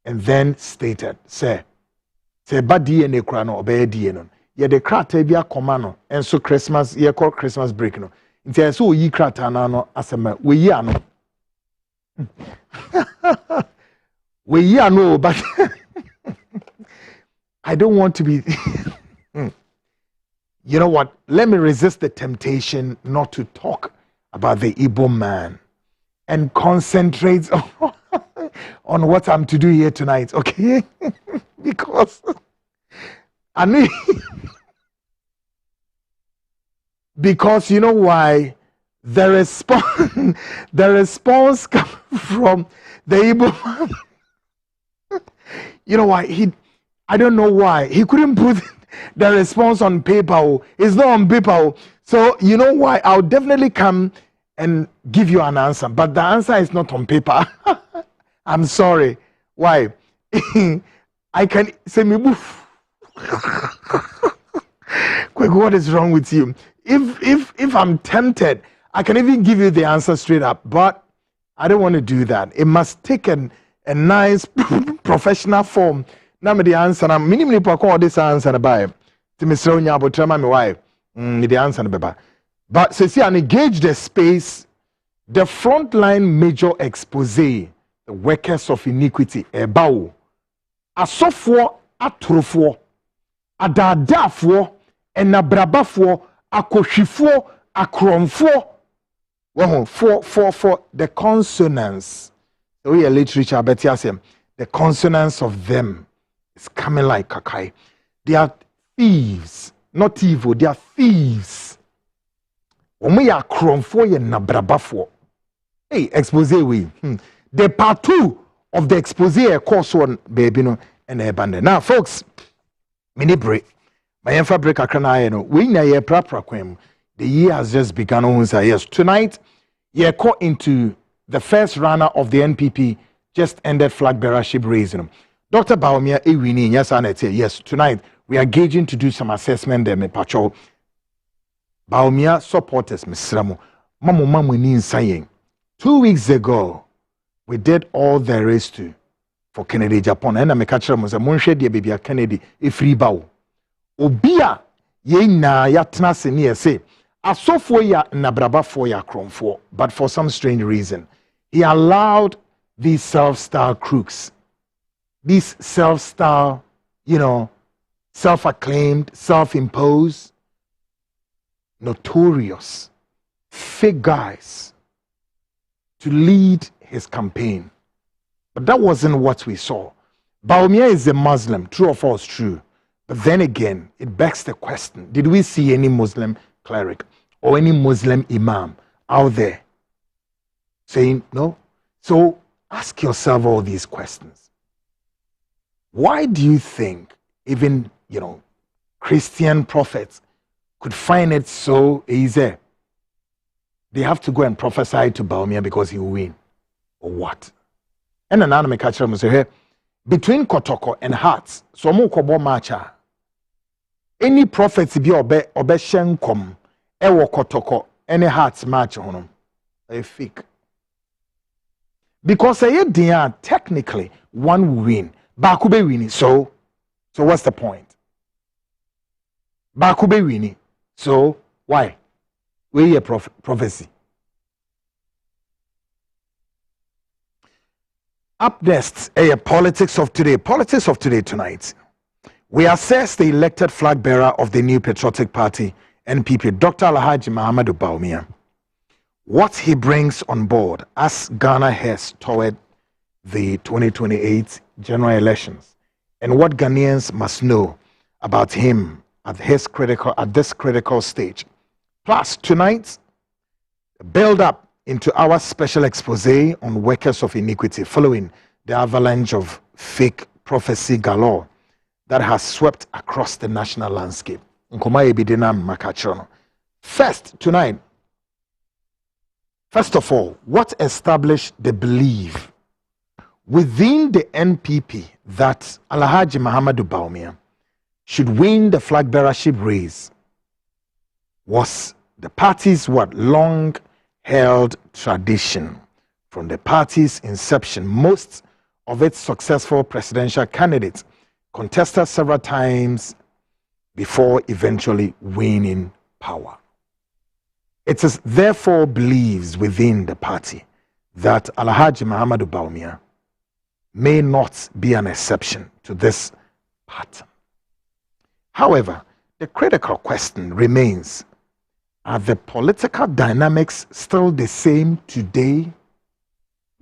And then stated, say ba DNA krano obey DNA. You the krata bia koma no and so Christmas, you call Christmas break no. Inti so yi krata na no asema we yi ano. We yeah no, but I don't want to be. You know what? Let me resist the temptation not to talk about the Igbo man and concentrate on what I'm to do here tonight, okay? Because I mean, because you know why? The response comes from the Igbo man. You know why? I don't know why. He couldn't put the response on paper. It's not on paper. So you know why? I'll definitely come and give you an answer. But the answer is not on paper. I'm sorry. Why? I can say me boof. What is wrong with you? If I'm tempted, I can even give you the answer straight up, but I don't want to do that. It must take a nice professional form. Now me the answer. I'm minimally call this answer by. To Mr. Onyabo, tell my wife. The answer beba. But see, and engage the space. The Frontline major Exposé, the workers of iniquity, ebao. Asofo, atrofo, adadafo, enabrabafo, akoshifo, akromfo. Well, for the consonants. So we are literature, but yes, the consonants of them is coming like kakai. They are thieves, not evil. They are thieves. We are kromfo ye nabrabafo. Hey, Exposé we. The part 2 of the Exposé course one, baby, no, and abandon. Now, folks, mini break. My info break akrana we na ye prapra kwem. The year has just begun. Yes, tonight, you're caught into the first runner of the NPP just ended Flagbearership raising. Dr. Bawumia Ewini, yes, and yes, tonight we are gauging to do some assessment there, me patrol. Bawumia supporters, Mr. Mamu ni saying 2 weeks ago, we did all there is to for Kennedy Japan. And I'm a catcher, Monshe de baby Kennedy, a free bow. Obia, ye na yatna senior say. Asofo ya nabraba for ya kromfo, but for some strange reason, he allowed these self-styled crooks, these self-styled, self-acclaimed, self-imposed, notorious, fake guys to lead his campaign. But that wasn't what we saw. Bawumia is a Muslim, true or false, true. But then again, it begs the question, did we see any Muslim cleric or any Muslim imam out there saying no? So ask yourself all these questions. Why do you think even, Christian prophets could find it so easy? They have to go and prophesy to Bawumia because he will win. Or what? And an anime catcher must say, between Kotoko and Hearts, so mo kobo macha. Any prophets be obe shenkom, ewo Kotoko, any Hearts match on a fake. Because technically one will win. Bakube winning. So what's the point? Bakube winning. So why? We a prophecy. Up next, politics of today. Politics of today tonight. We assess the elected flag bearer of the new patriotic party, NPP, Dr. Alhaji Mahamudu Bawumia. What he brings on board as Ghana heads toward the 2028 general elections, and what Ghanaians must know about him at this critical stage. Plus, tonight, build up into our special expose on workers of iniquity following the avalanche of fake prophecy galore that has swept across the national landscape. First of all, what established the belief within the NPP that Alhaji Mahamudu Bawumia should win the Flagbearership race was the party's long-held tradition. From the party's inception, most of its successful presidential candidates contested several times before eventually winning power. It is therefore believed within the party that Alhaji Mahamudu Bawumia may not be an exception to this pattern. However, the critical question remains, are the political dynamics still the same today?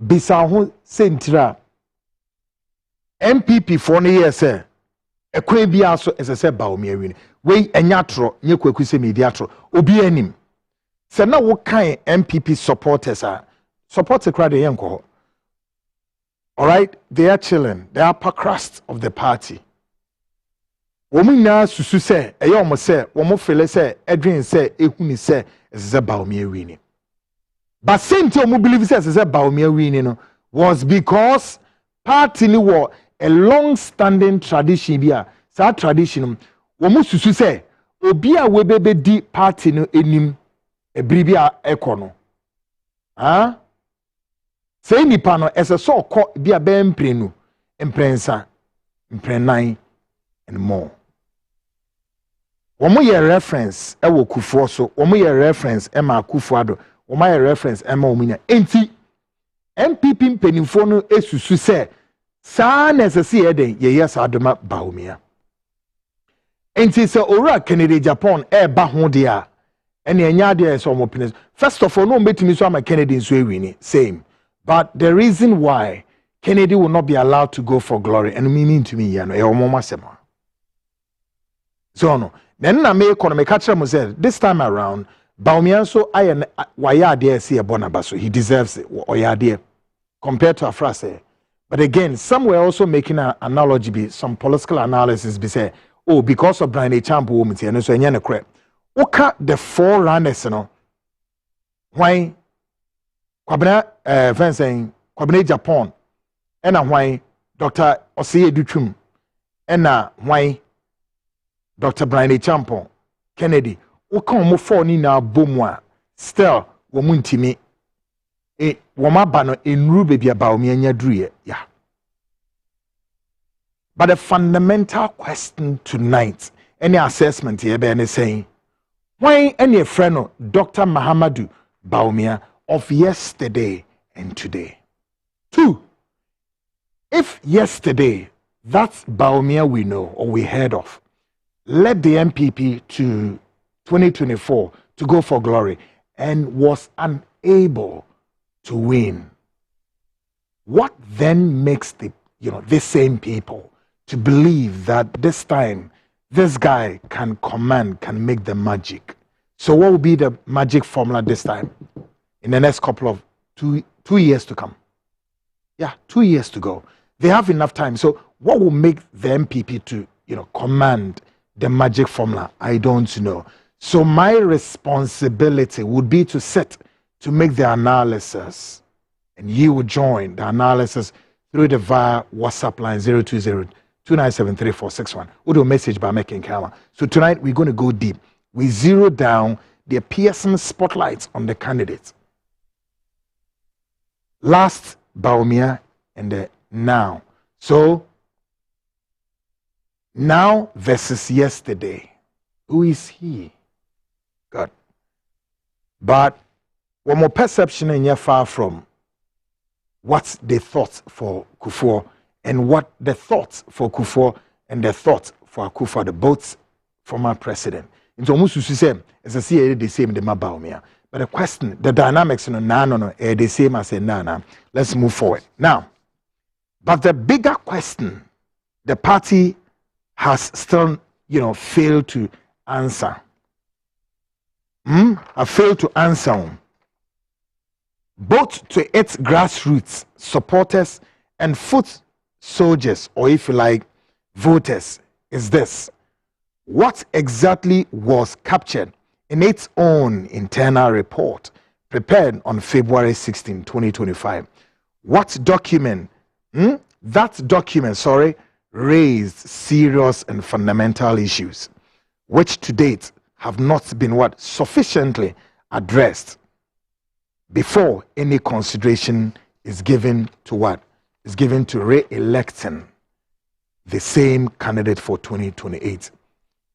Bisahu Sentra MPP for the year say a quabi also as I said Bawumia win. We enyatro nye kwekuse mediatro obi anim. Say na what kind MPP supporters are supporting crowd the yanko. All right, they are chilling. They are upper crust of the party. Women now susu say, eyomo say, womo fele say, Edwin say, ehuni say, is a Bawumia winning. But same time, we believe says is a Bawumia winning was because party ni wo a long standing tradition bia sa tradition wo mu susu say obi a webebe di party no enim ebiri bia ekono say nipa no ese so kọ bia be mprenu mprensa mprenan and more womo ye reference e wo kufuo so womo ye reference e ma kufuado womo ye reference e ma omunya enti MPP mpenimfo no esusu se saa nesese ye den ye yes adoma Bawumia enti se owura Kennedy Japan e ba ho de a ene enya de so mo pene first of all no betimi so ama Kennedy so ewini same but the reason why Kennedy will not be allowed to go for glory and meaning to me ya no e omo masema so no then na me economic catcher mo said this time around Bawumia so aye waya de see e bonaba so he deserves it oyade compared to Afrase. But again, some were also making an analogy, be some political analysis, be say, oh, because of Brian Champ woman, and so any crap. Oka the forerunners, you know, why Kwabena fencing Kwabena Japan, and why Dr. Osei Dutum, and why Dr. Brian Champ Kennedy, Oka mo for ni na bomwa, still womuntimi. Womabano enru baby Bawumia nyadruye yeah. But the fundamental question tonight, any assessment here be saying, why any friend Dr. Mahamudu Bawumia of yesterday and today? 2. If yesterday that's Bawumia we know or we heard of, led the MPP to 2024 to go for glory and was unable to win. What then makes the same people to believe that this time this guy can command, can make the magic? So what will be the magic formula this time in the next couple of 2 years to come? Yeah, 2 years to go. They have enough time. So what will make the MPP to command the magic formula? I don't know. So my responsibility would be to sit to make the analysis, and you will join the analysis through the via WhatsApp line 020-297-3461. Or do a message by making camera. So tonight we're going to go deep. We zero down the piercing spotlights on the candidates. Last Bawumia and the now. So now versus yesterday. Who is he? God. But one more perception in your far from what they thought for Kufuor and what the thoughts for Kufuor and the thoughts for Akufo, the both former president. Into almost the same as I see the same the Bawumia. But the question, the dynamics no the same as a nana. Let's move forward. Now, but the bigger question the party has still, failed to answer. Have failed to answer. Both to its grassroots supporters and foot soldiers, or if you like, voters, is this: what exactly was captured in its own internal report prepared on February 16, 2025? What document? That document, raised serious and fundamental issues, which to date have not been sufficiently addressed before any consideration is given to is given to re-electing the same candidate for 2028.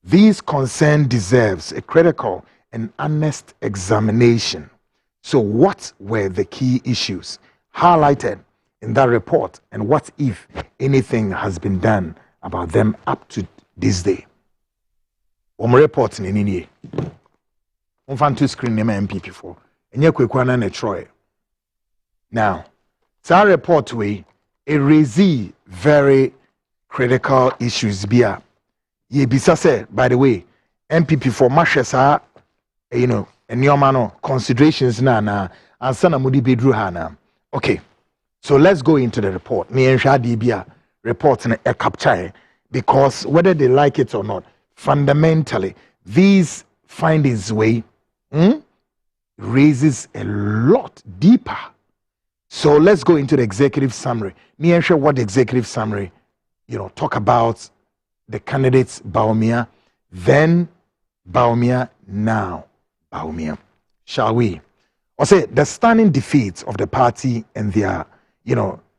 These concern deserves a critical and honest examination. So what were the key issues highlighted in that report, and what, if anything, has been done about them up to this day? Report in any to screen name MPP for. Now, that report it raises very critical issues. By the way, MPP for Mashesa, and considerations and Sanamudi Bedruhana. Okay, so let's go into the report. Report in a capture, because whether they like it or not, fundamentally, these findings raises a lot deeper. So let's go into the executive summary. Me and share what the executive summary, talk about the candidates Bawumia, then Bawumia, now Bawumia. Shall we? Or say the stunning defeats of the party and their,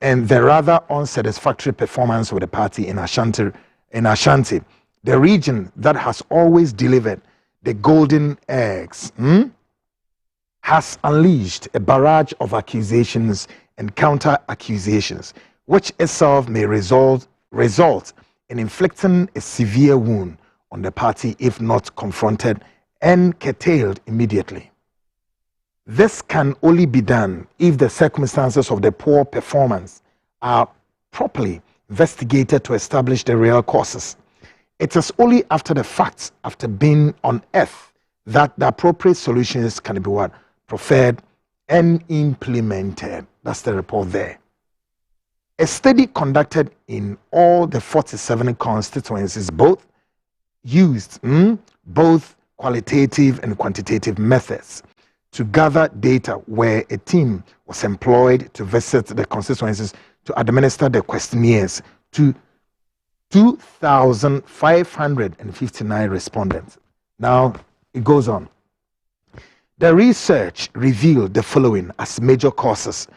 and the rather unsatisfactory performance of the party in Ashanti, the region that has always delivered the golden eggs, has unleashed a barrage of accusations and counter-accusations, which itself may result in inflicting a severe wound on the party if not confronted and curtailed immediately. This can only be done if the circumstances of the poor performance are properly investigated to establish the real causes. It is only after the facts, after being unearthed, that the appropriate solutions can be preferred and implemented. That's the report there. A study conducted in all the 47 constituencies used both qualitative and quantitative methods to gather data, where a team was employed to visit the constituencies to administer the questionnaires to 2,559 respondents. Now, it goes on. The research revealed the following as major causes: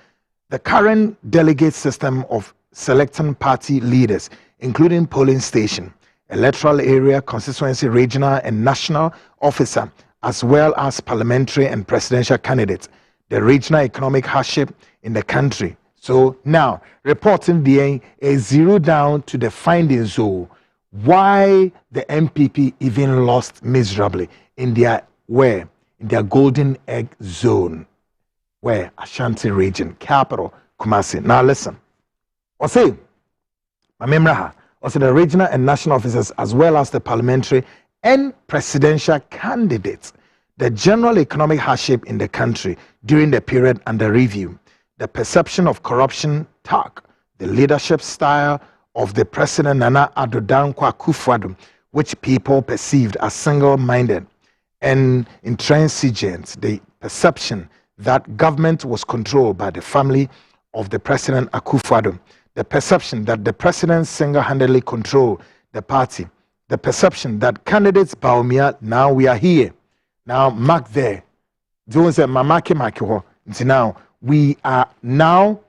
the current delegate system of selecting party leaders, including polling station, electoral area, constituency, regional and national officer, as well as parliamentary and presidential candidates, the regional economic hardship in the country. So now, reporting being a zero down to the findings of why the MPP even lost miserably in their golden egg zone, where Ashanti region, capital Kumasi. Now listen, the regional and national officers, as well as the parliamentary and presidential candidates, the general economic hardship in the country during the period under review, the perception of corruption, the leadership style of the President Nana Addo Dankwa Akufo-Addo, which people perceived as single-minded and intransigent, the perception that government was controlled by the family of the President Akufo-Addo, the perception that the President single-handedly controlled the party, the perception that candidates Bawumia, now we are here, now mark there, now we are now,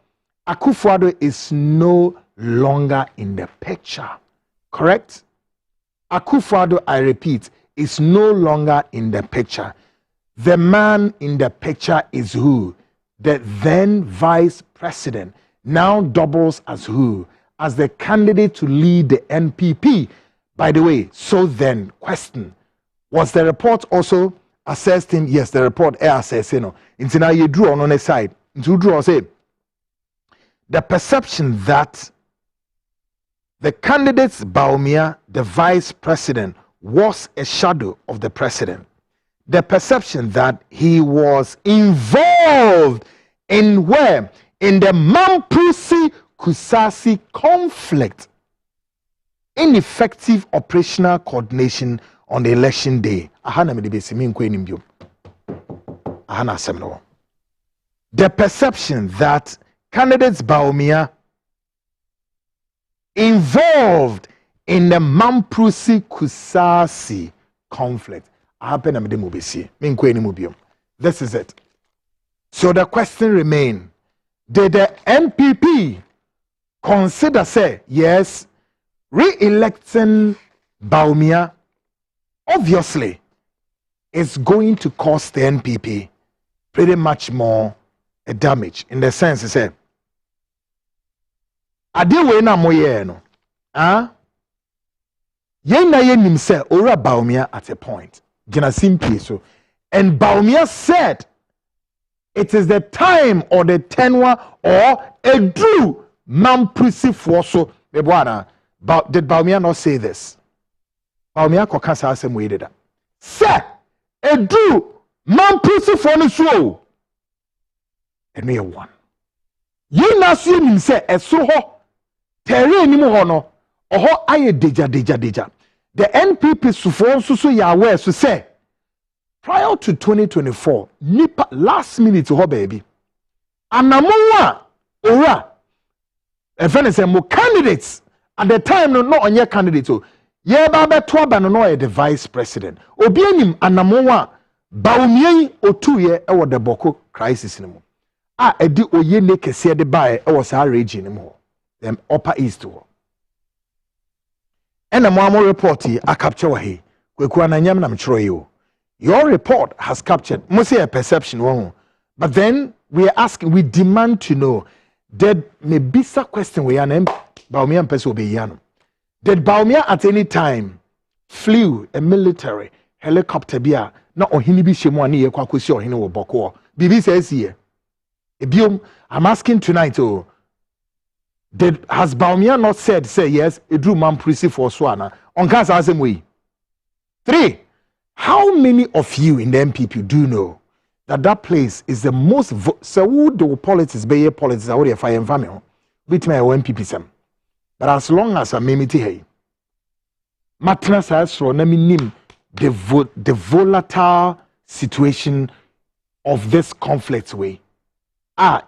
Akufo-Addo is no longer in the picture, correct? Akufo-Addo, I repeat, is no longer in the picture. The man in the picture is who? The then vice president now doubles as who? As the candidate to lead the NPP. By the way, so then, question, was the report also assessed him? Yes, the report assessed him. Until now you drew on the side. Until draw say the perception that the candidate's Bawumia, the vice president, was a shadow of the president. The perception that he was involved in where? In the Mampusi-Kusasi conflict. Ineffective operational coordination on the election day. The perception that candidates Bawumia involved in the Mampusi-Kusasi conflict. This is it. So the question remains, did the NPP consider, say, yes, re-electing Bawumia obviously is going to cost the NPP pretty much more a damage, in the sense, say, Adewe na moye no, yen na yen say ora Bawumia at a point. Gina simply so. And Bawumia said, it is the time or the tenure or a true Mampusi for so. Did Bawumia not say this? Bawumia kokasa asem we did that. Say, a true Mampusi for no so. And me one. You na see him say, a so ho. Terre ni mo no. Oho aye deja. The NPP so ya aware so say prior to 2024 nipa last minute ho baby anamoa ora efene say mo candidates at the time no on your candidate o ye ba beto aba no the vice president obi anim anamoa Bawumia otuye e wo the Boko crisis no a edi oye ne kese de bae e wo sa region no mo them upper east wo ena mo report a capture wa he kweku ananyam na mchro yo your report has captured mo say a perception one but then we are asking we demand to know did me bisa question we an Bawumia person be yano did Bawumia at any time flew a military helicopter bia na ohini bi shemu ani ye kwa kosi ohini wo Boko bibi says here ebiom I'm asking tonight oh has Bawumia not said say yes edru mamprisi for so ana onka sa asem we 3 how many of you in the MPP do know that place is the most so who do politics be politics or if I am family with my MPP sam but as long as I mimiti hey matna sa so na minim the volatile situation of this conflict way.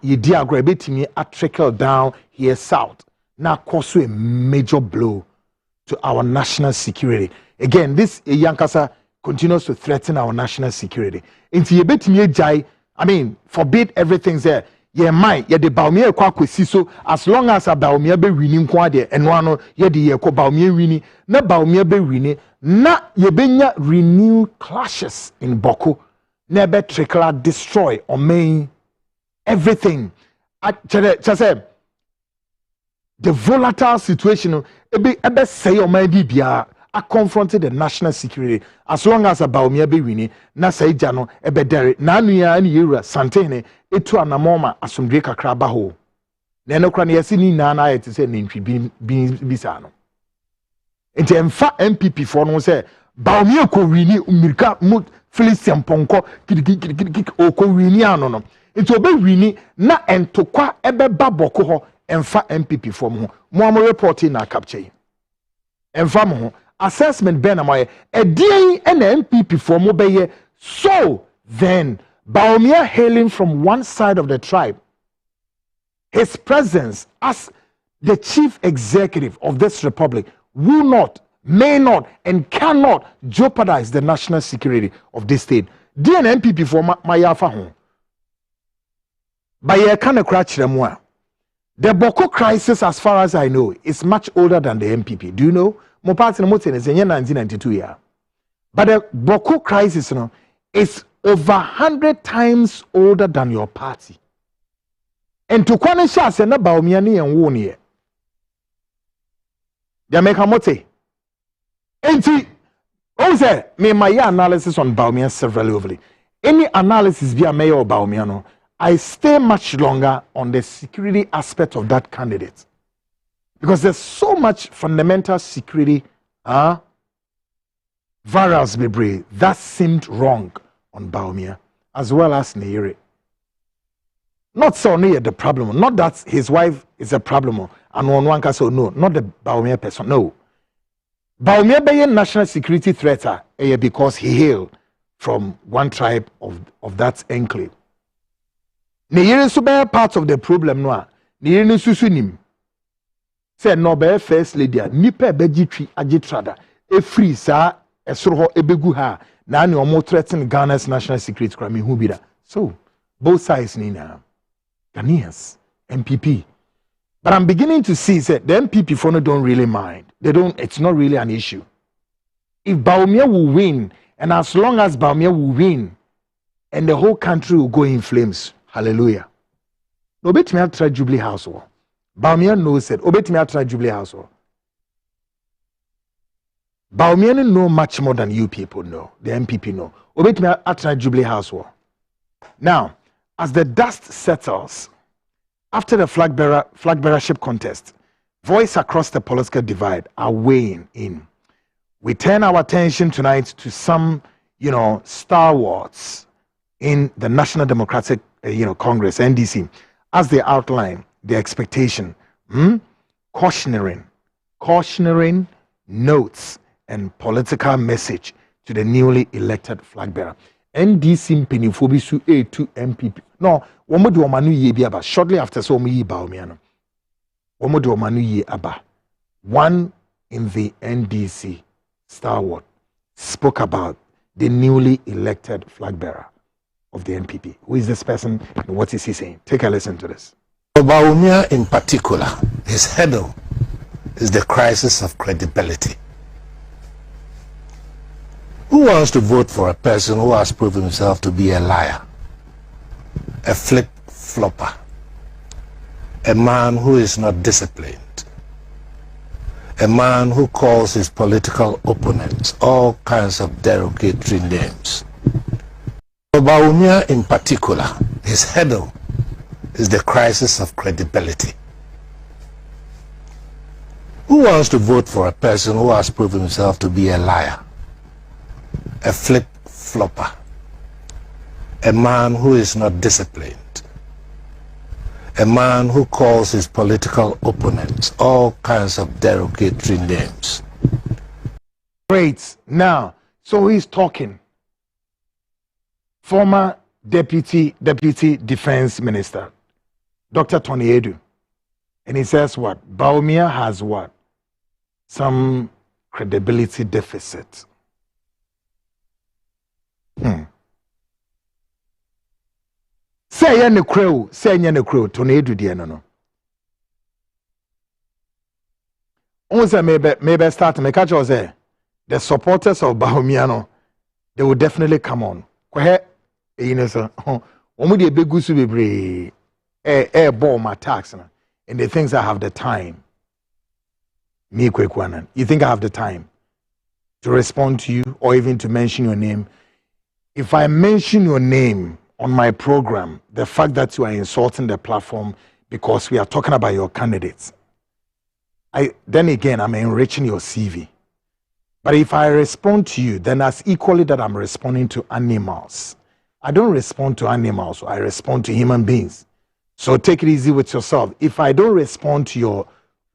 Ye dear betimi a trickle down here south. Now cause a major blow to our national security. Again, this Yankasa continues to threaten our national security. Into ye betimi jai, I mean, forbid everything there. Ye might ye de Bawumia kwa kwesiso as long as a Bawumia be winning kwa de enwano ye de ye ko Bawumia winning na Bawumia be winning na ye benya renewed clashes in Boko na be trickle destroy or main everything the volatile situation ebe say o man bibia I confronted the national security as long as Bawumia be winning na say jano ebe dere na anua ani yura santene etu anamoma asomdwe kakra ba ho na enokra na yesi ni na ayete say nintwi bisa no enti emfa MPP for no say Bawumia ko wini umirka mu Philistine ponko kiki o ko wini ano no enti obe wini na entokwa ebe ba Boko ho emfa MPP for mo mo report na capture emfa mo ho assessment ben amaye edien na MPP for mo beye so then Bawumia hailing from one side of the tribe his presence as the chief executive of this republic will not, may not, and cannot jeopardize the national security of this state. DN MPP for my yafa home. By a kind of crash the Boko crisis, as far as I know, is much older than the MPP. Do you know? Mo party no is in 1992 year. But the Boko crisis, you know, is over 100 times older than your party. And to kwanisha se na Bawumia ni enwo ne they make a mote. Enti, say me my analysis on Bawumia severally overly. Any analysis via mayor or Bawumia no, I stay much longer on the security aspect of that candidate. Because there's so much fundamental security variables bebre that seemed wrong on Bawumia as well as Neyere. Not so near the problem, not that his wife is a problem. And one can say no, not the Bawumia person. No. Bawumia be a national security threat because he hailed from one tribe of that enclave. Neyere so be part of the problem no. Neyere no susunim. Say no be first lady nipa begitri agitrada. E free sa esoro ho ebegu ha na ne omo threaten Ghana's national security crime hu bi da. So both sides ni na. Ghanaians, MPP. But I'm beginning to see that the MPP for no don't really mind. It's not really an issue. If Bawumia will win, and as long as Bawumia will win, and the whole country will go in flames, hallelujah. Obet me at Jubilee House. Bawumia knows it. Obet me at Jubilee House. Bawumia know much more than you people know. The MPP know. Obet me at Jubilee House. Now, as the dust settles, after the flagbearership contest, voices across the political divide are weighing in. We turn our attention tonight to some, stalwarts in the National Democratic, Congress, NDC, as they outline their expectation, cautioning notes and political message to the newly elected flagbearer. NDC mpenifo bi su A2 MPP. No, womo de omanu ye bi aba shortly after so yi Bawumia no. Womo de omanu ye aba. One in the NDC stalwart spoke about the newly elected flag bearer of the NPP. Who is this person and what is he saying? Take a listen to this. Bawumia in particular, his hurdle is the crisis of credibility. Who wants to vote for a person who has proven himself to be a liar, a flip-flopper, a man who is not disciplined, a man who calls his political opponents all kinds of derogatory names? For Bawumia in particular, his hurdle is the crisis of credibility. Who wants to vote for a person who has proven himself to be a liar, a flip-flopper, a man who is not disciplined, a man who calls his political opponents all kinds of derogatory names? Great. Now, so he's talking. Former Deputy Defense Minister, Dr. Tony Edu. And he says what? Bawumia has what? Some credibility deficit. Say any crow, Tony Edu di no. Once maybe start to make a choice. The supporters of Bawumia no, they will definitely come on. You know, so omudi ebegusu bebre bomb attacks and the things I have the time. Me Kwekwanan, you think I have the time to respond to you or even to mention your name? If I mention your name on my program, the fact that you are insulting the platform because we are talking about your candidates, then again I'm enriching your CV. But if I respond to you, then that's equally that I'm responding to animals. I don't respond to animals, I respond to human beings. So take it easy with yourself. If I don't respond to your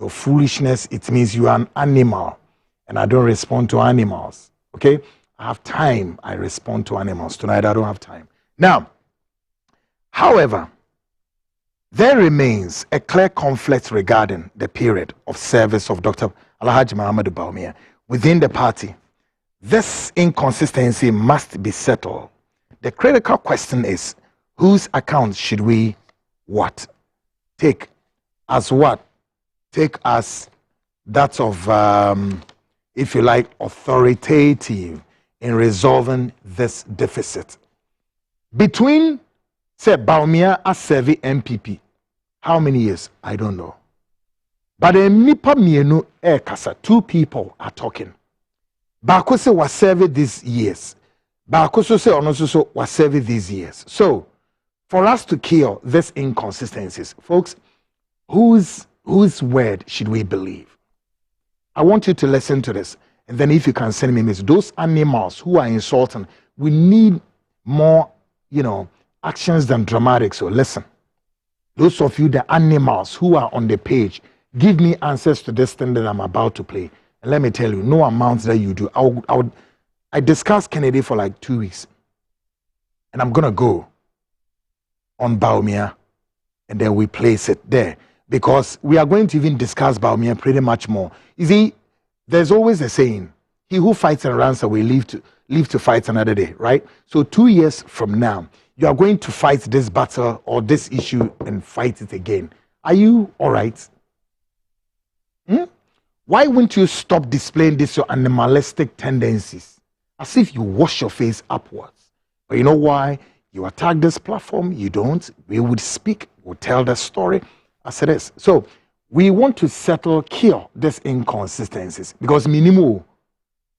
foolishness, it means you are an animal. And I don't respond to animals. Okay? I have time, I respond to animals. Tonight I don't have time. Now, however, there remains a clear conflict regarding the period of service of Dr. Alhaji Mahamudu Bawumia within the party. This inconsistency must be settled. The critical question is, whose account should we take as what? Take as that of, if you like, authoritative in resolving this deficit. Between, say, Bawumia as serving MPP, how many years? I don't know. But in Nipa Mienu Kasa, two people are talking. Bakose was serving these years. Bakoso say onoso was serving these years. So, for us to kill these inconsistencies, folks, whose word should we believe? I want you to listen to this, and then if you can send me messages, those animals who are insulting, we need more, actions than dramatics. So listen, those of you, the animals who are on the page, give me answers to this thing that I'm about to play. And let me tell you, no amounts that you do. I discussed Kennedy for like 2 weeks. And I'm going to go on Bawumia and then we place it there. Because we are going to even discuss Bawumia pretty much more. You see, there's always a saying, he who fights and runs away live to fight another day, right? So 2 years from now, you are going to fight this battle or this issue and fight it again. Are you all right? Why wouldn't you stop displaying this your animalistic tendencies? As if you wash your face upwards. But you know why? You attack this platform, you don't. We would speak, we'll tell the story as it is. So we want to kill these inconsistencies. Because minimum,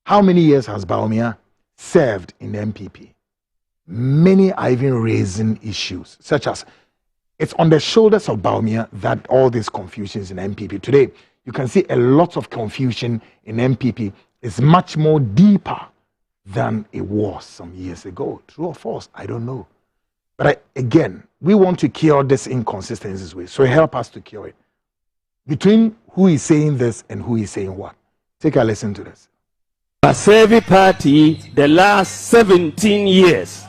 how many years has Bawumia served in the MPP? Many are even raising issues, such as it's on the shoulders of Bawumia that all these confusions in MPP. Today, you can see a lot of confusion in MPP is much more deeper than it was some years ago. True or false? I don't know. But again, we want to cure this inconsistencies way. So help us to cure it. Between who is saying this and who is saying what. Take a listen to this. A serving party the last 17 years.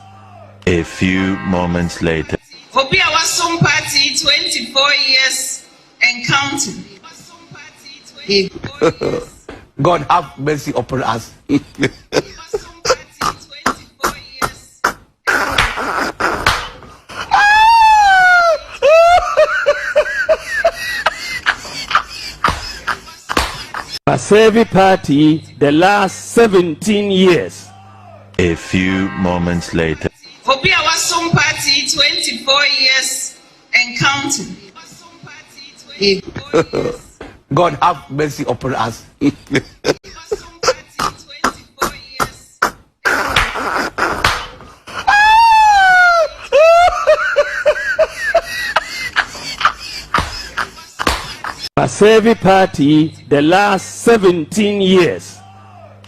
A few moments later. Obi Awasum Party, 24 years and counting. God have mercy upon us. Pasevi Party, the last 17 years. A few moments later. Obi Awasum Party, 24 years and counting. God have mercy upon us. Pasevi Party, the last 17 years.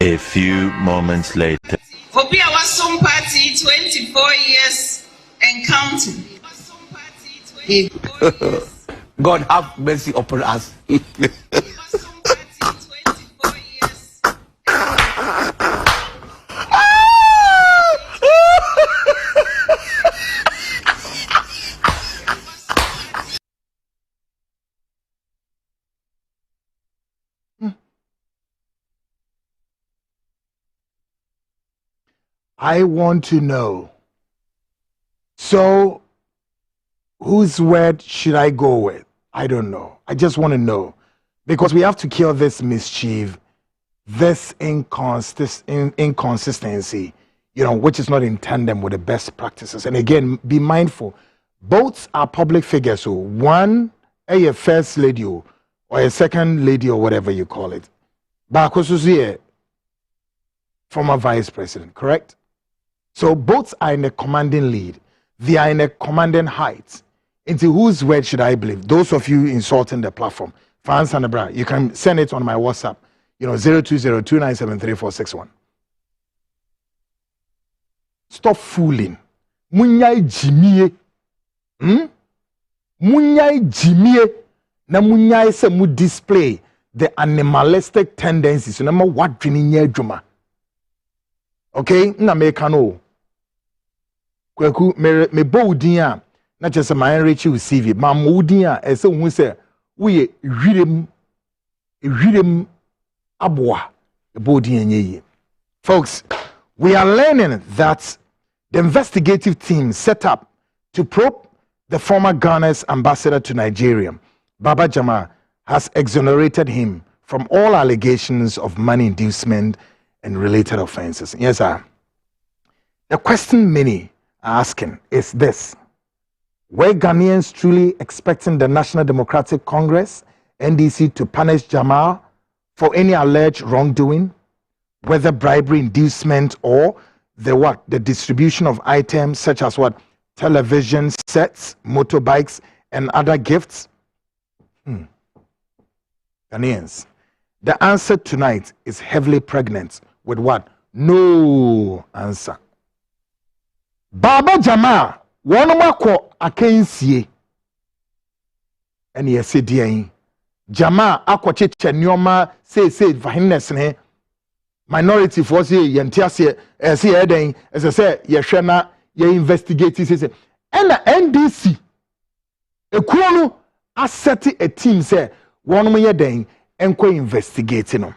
A few moments later. Obi Awasum Party, 24 years and counting. God have mercy upon us. I want to know. So, whose word should I go with? I don't know. I just want to know. Because we have to kill this mischief, this inconsistency, which is not in tandem with the best practices. And again, be mindful. Both are public figures. So one, a first lady or a second lady or whatever you call it. Bakosuzie, former vice president, correct? So both are in a commanding lead. They are in a commanding height. Into whose word should I believe? Those of you insulting the platform, fans and abroad, you can send it on my WhatsApp, 02029733461. Stop fooling. Munyai jimie. Munyai jimie. Na munyai se mu display the animalistic tendencies. So nama what drinking juma. Okay? Na me kano. Kweku me boudin na just my enrich you CV. Mahamudu as who say we read him abwa the boudin. Folks, we are learning that the investigative team set up to probe the former Ghana's ambassador to Nigeria, Baba Jama, has exonerated him from all allegations of money inducement and related offenses. Yes, sir. The question many are asking is this: were Ghanaians truly expecting the National Democratic Congress, NDC, to punish Jamal for any alleged wrongdoing, whether bribery, inducement, or the distribution of items such as television sets, motorbikes, and other gifts? Ghanaians, the answer tonight is heavily pregnant with what? No answer. Baba Jama, one mako akensie. And ye said, Jama akwache nyoma say vahinnes ne minority for say yantiase say eden as I say ye na ye investigate say and NDC ekuro no asset a team say one mo ye den enko investigate no.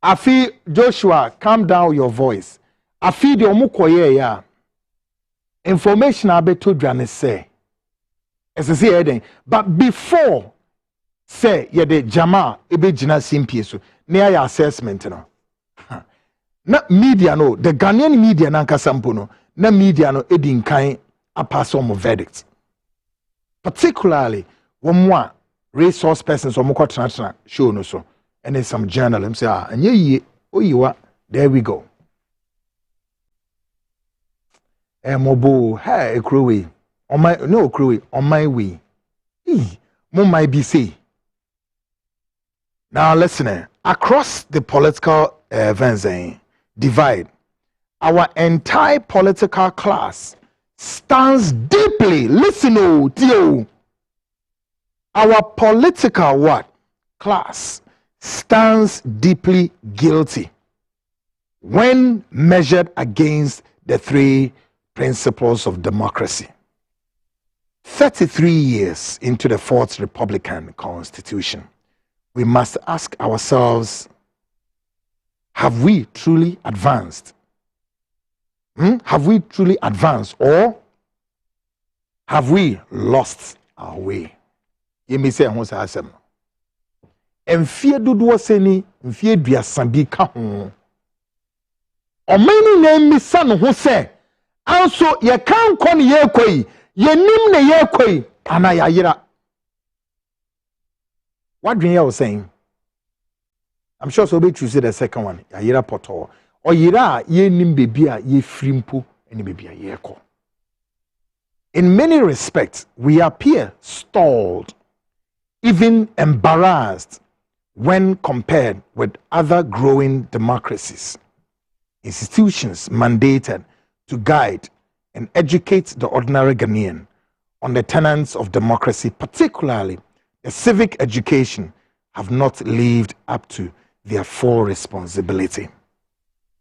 Afi Joshua, calm down your voice. Afi de omukoye ya information abeto dwane say as I say eden but before say ye de Jama ebe gina simpie so na ya assessment no na media no the Ghanaian media na nkasampo no na media no edi nkan apass on verdict, particularly one resource persons omo kwatena show no so and then some journalists say anye yi oyiwa. There we go. Mobo hey ekrowe on my no ekrowe on my way mo might be say. Now listen, across the political divide, our entire political class stands deeply, listen to our political class stands deeply guilty when measured against the three principles of democracy. 33 years into the Fourth Republican Constitution, we must ask ourselves, have we truly advanced? Have we truly advanced, or have we lost our way? You may say, "Honsasem." Enfie dodo seni, enfie duasa bi ka ho. Omani na mi sa no ho se, anso ye kan ko ne ye koi, ye nim ne ye koi, ana ya yira. What do you was saying? I'm sure so be choose the second one. Ya yira poto. O yira ye nim bebi a ye frimpo eni bebi a ye ko. In many respects, we appear stalled, even embarrassed when compared with other growing democracies. Institutions mandated to guide and educate the ordinary Ghanaian on the tenets of democracy, particularly the civic education, have not lived up to their full responsibility.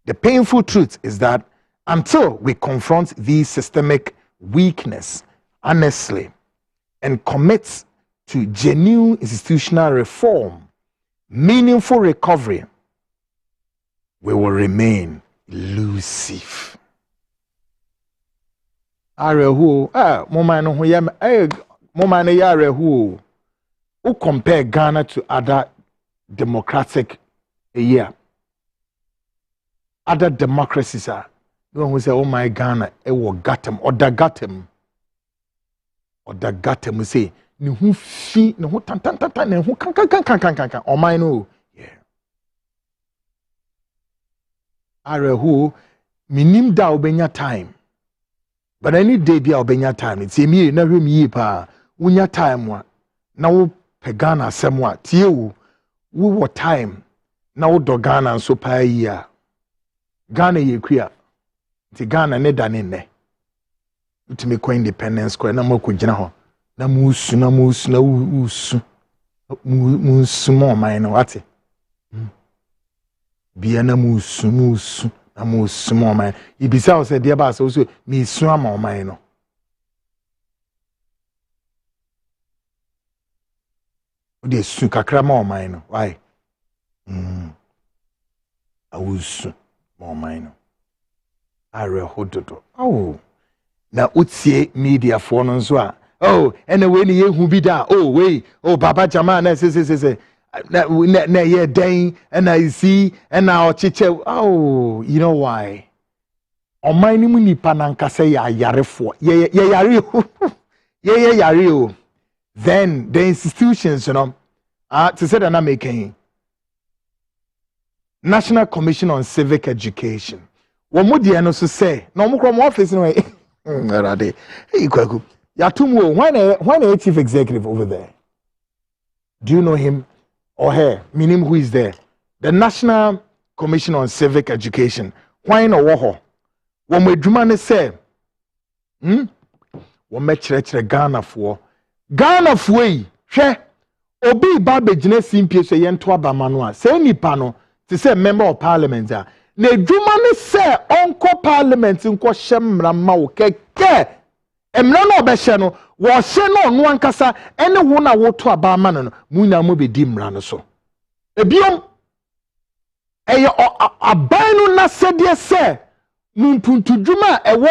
The painful truth is that until we confront these systemic weakness honestly and commit to genuine institutional reform, meaningful recovery, we will remain elusive. Arehu, momano ho yam, momano ya arehu. Who compare Ghana to other democratic other democracies are. No one who say, "Oh my Ghana, will gatem or da gatem we say, "No who fi, no who tan no who can or mine no." Yeah. Are who minim da obenya time. But any day be obenya time. It's me na hwem yi pa. Unya time wa. Na wo pegana semwa tie wo wo time. Na wo do Ghana so pa yi a. Ghana ye kua. Ti Ghana ne da ne ne. Utimi ko independence ko na mako gina ho. Na musu mo man no ate. Bia na musu mo man. Ibisa o se de ba so mi su ama man no. De su kakra ma man no. Why? Awusu mo man no. Are hododo. Oh. Na utie media for no so a. Oh, anyway ni yehu bi da. Oh, wait. Oh, Baba Jama na say. Na ye den and I see and now chiche. Oh, you know why? On my ni nipa na nkasa ya yarefo. Ye yare. Ye yare. Then the institutions, to say that I'm making National Commission on Civic Education. What would you so say? No more from office no way. Hey, Kwaku. Yatumu, why a chief executive over there? Do you know him or her? Meaning who is there? The National Commission on Civic Education. Why no woho? When we demand say, we make Ghana for way. She obi babe jine simpie so yento abamano say nipa no to say member of parliament a na dwuma ne say onko parliament nko hyemra ma wo keke emra no obehye no wo hye no no ankasa ene wo na wo to abamano no munya mo be di mra no so ebiom eye aban no na sedie say mpuntu dwuma ewo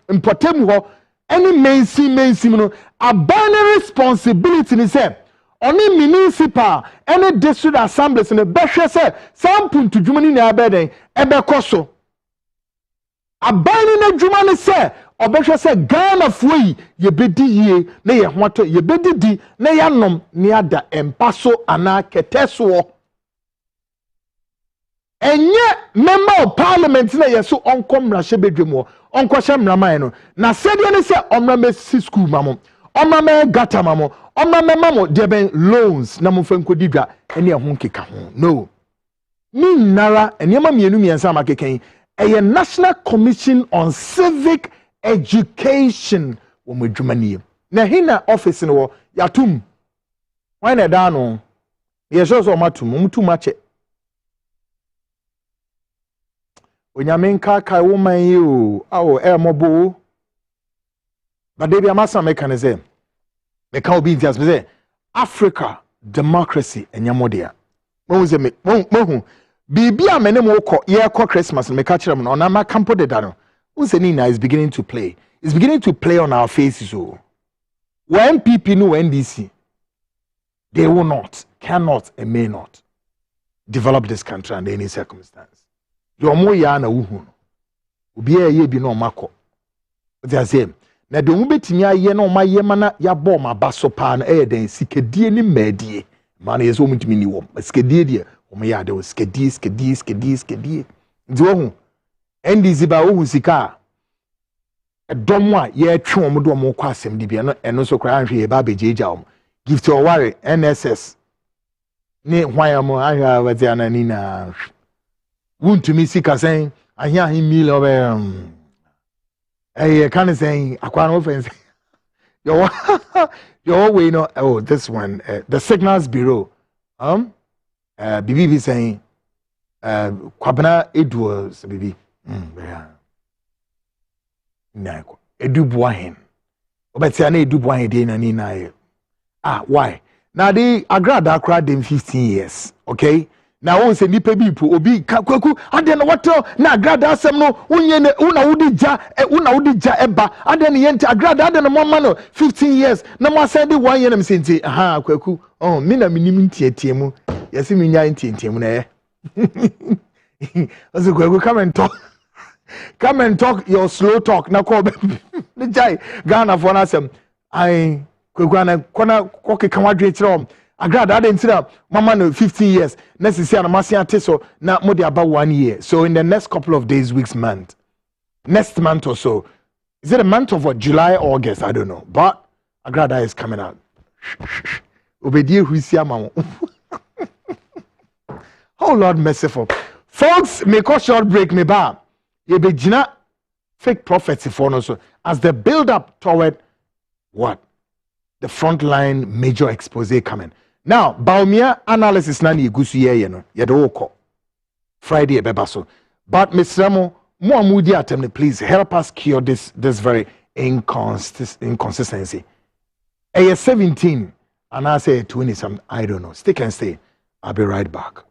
mpotem ho any mensi no aban responsibility ni say oni municipal any district assemblies ne behwe say sampu to dwuma ni na abeden ebekoso abani na dwuma ni say obehwe say Ghana foi ye bedi yie na ye hoato ye bedi di na yanom ni ada empaso ana keteso enye member of parliament na yeso onkom rahye bedwemo onko hye mraman no na sede ne say omramesi school mamo omrama gata mamo mamo deben loans na mo fanko didwa ene ho nkeka ho no ni nara enema mienu miensa makeken a National Commission on Civic Education wo madwumanie na hina office no yatum why na da no ye so matum mutum ache onyame nka kai wo man yi o awo mobo But they be a master mechanism. Me can be just say Africa democracy enyamodia. Mo say me mo Bibia mene mo ko ye ko Christmas me catch them on na campo de dano. Nina is beginning to play. It's beginning to play on our faces. Oh. When people know NDC, they will not, cannot, and may not develop this country under any circumstance. Your more yana uhu. Ubi ye bi no mako. What they say? Na de ubeti nya ye no ma ye mana ya bom abaso pa na den sikedie ni medie. Man yeso mutimi ni wom. Sikedie die. Omo ya de skedie. Ndi wo hu. NDC ba wo hu sika. Domwa ye twe omo do omo kwa asem di bia no eno so kra anhwe ye ba bejeja omo. Give to worry NSS. Ne hwan mo ahwa wadi anani na. Wuntumi sika sen ahia hin mil over kind of saying I can't offense. Your way no oh this one the Signals Bureau BB saying kwabena edu bibi na edu boahen obeti na edu boahen dey na ni na why now they agrada akra dem 15 years okay. Now on say nipa bi po obi kwaku ade no wato na agrada asem no unye ne una wudi ja eba ade ne yente agrada ade no mama no 15 years na mo say dey 1 year na msenti aha kwaku oh me na minim ntiatie mu yesi me nya ntiatie mu na ye aso kwaku come and talk your slow talk na ko ne jai Ghana for na asem ai kwaku na kona kokeka wadwe kire agrada ade ntira mama no 15 years necessary na masia teso na modi about 1 year. So in the next couple of days, weeks, month, next month or so, is it a month of what, July, August? I don't know. But agrada is coming out. Obedi huisia mamo. Oh Lord merciful. Folks, make a short break me ba. Ye be jina fake prophecy for no so as the build up toward what? The Frontline major exposé coming. Now, Bawumia analysis na ni gusu ye no. Ye do ko. Friday e beba so. But Mr. Mahamudu Bawumia, please help us cure this very inconsistency. A 17 and I say 20 something. I don't know. Stick and stay. I'll be right back.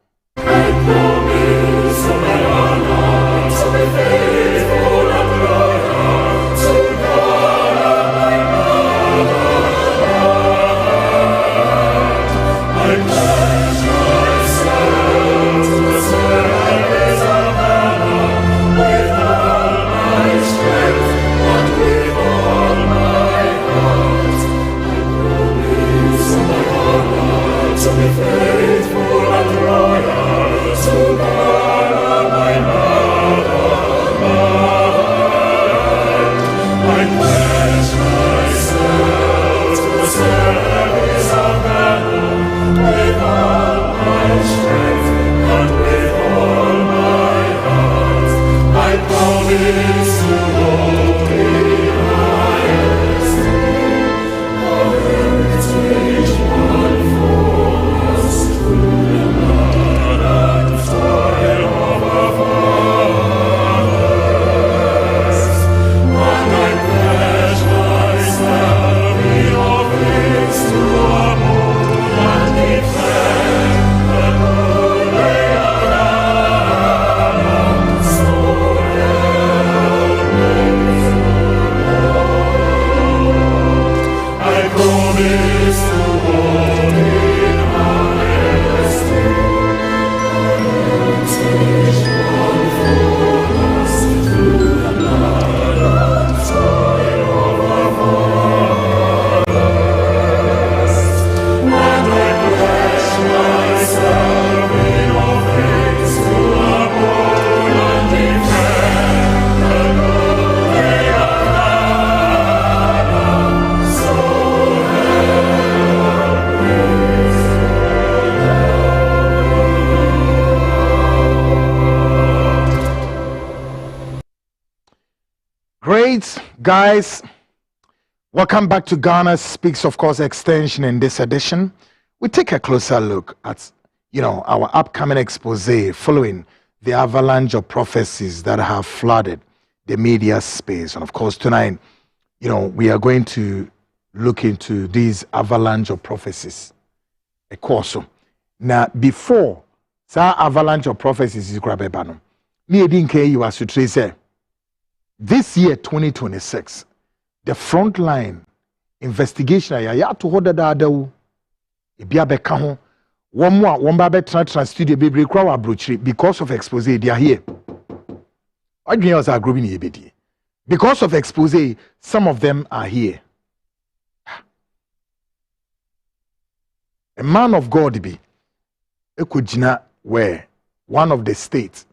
Great, guys. Welcome back to Ghana Speaks, of course, extension in this edition. We take a closer look at, our upcoming expose following the avalanche of prophecies that have flooded the media space. And of course, tonight, we are going to look into these avalanche of prophecies. A course. Now, before that avalanche of prophecies is grabebano, me didn't care you as to trace this year 2026, the Frontline investigation ya to hold that adawu ebia beka ho one ba betra studio bebre kwa wa brochiri because of Exposé they are here. Adwene us are grouping ebedi. Because of Exposé, some of them are here. A man of God be ekujina where one of the states.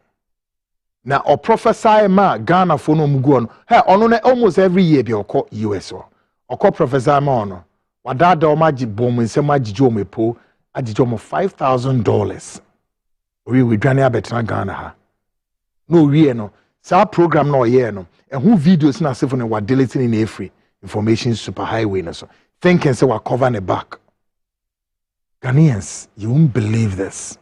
Now or prophesy ma Ghana for no mugu on. Hey, on almost every year be oko US or prophesy ma ono. Wadada o maji bom nse maji jomo po ajijomo $5,000. We dwane abetna Ghana ha. No we no. Sa program no ye no. And who videos na se for no deleting in every information superhighway no so. Thinking say we cover the back. Ghanaians, you won't believe this.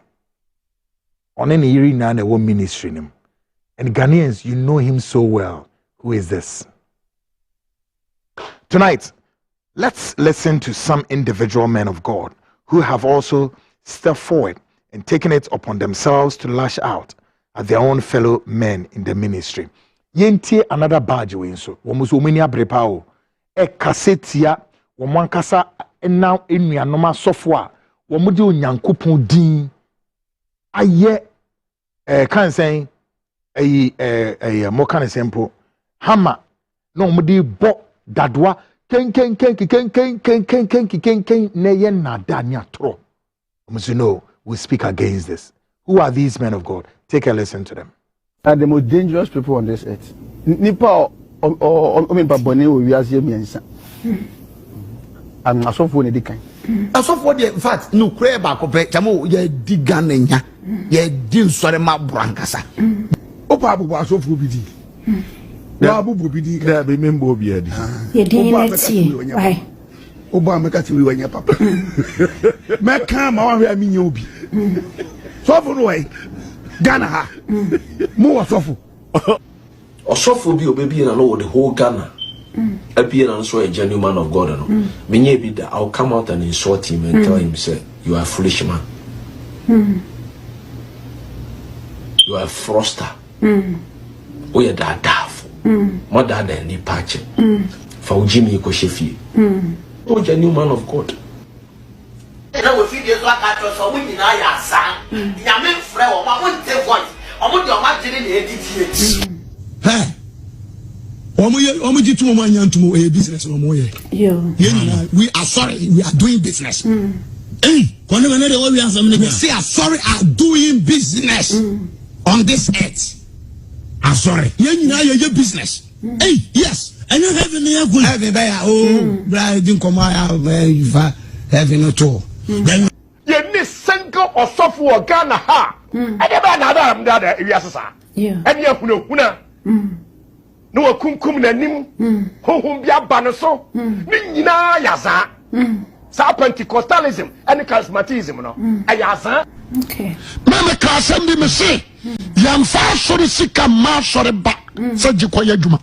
On any year na na one ministry name. And Ghanaians, you know him so well. Who is this? Tonight, let's listen to some individual men of God who have also stepped forward and taken it upon themselves to lash out at their own fellow men in the ministry. Yenti another badge we so. Womuso many abrepao. E kasetia womankasa now enuanoma software. Womudi onyankopon din. Aye kan say more kind of simple hammer no mudi bo dadwa ken neye nada nya tro. No, we speak against this. Who are these men of God? Take a listen to them. Are the most dangerous people on this earth. Nipa o me babone o wiase miensa. I'm so for the kind. So for the in fact no cray back of Jamo ye diganenya ye din sore ma brankasa. Opa abu so for bidi. Wa abu bidi da be member obi adi. Ye din leti. Why? Oba meka ti we wanya papa. Meka ma wa hwe mi nya obi. So for no way. Ghana ha. Mo osofu. Osofu bi obebi na no the whole Ghana. Abi na so a genuine man of God no. Menye bi da I'll come out and insult him and tell him say you are a foolish man. You are a froster. We are that daft. More than any patch. For Jimmy Koshefi. Oh, genuine man of God. Now we feed you like I so we deny your son. You make friend or my own voice. I want your margin in Hey. Business no more. We are sorry, we are doing business. Hey, we say sorry are doing business on this earth. I'm sorry. Your business. Hey, yes. And you have any good heaven by didn't come out having a tour. Then you single or software Ghana ha. I never know that area. And you no kumkum nanim honhom bia ba no so ni nyina yaza sa Pentecostalism and charismatism no ayaza. Okay mama ka asem bi me se yam fa sori sika ma sori ba sa jikoya djuma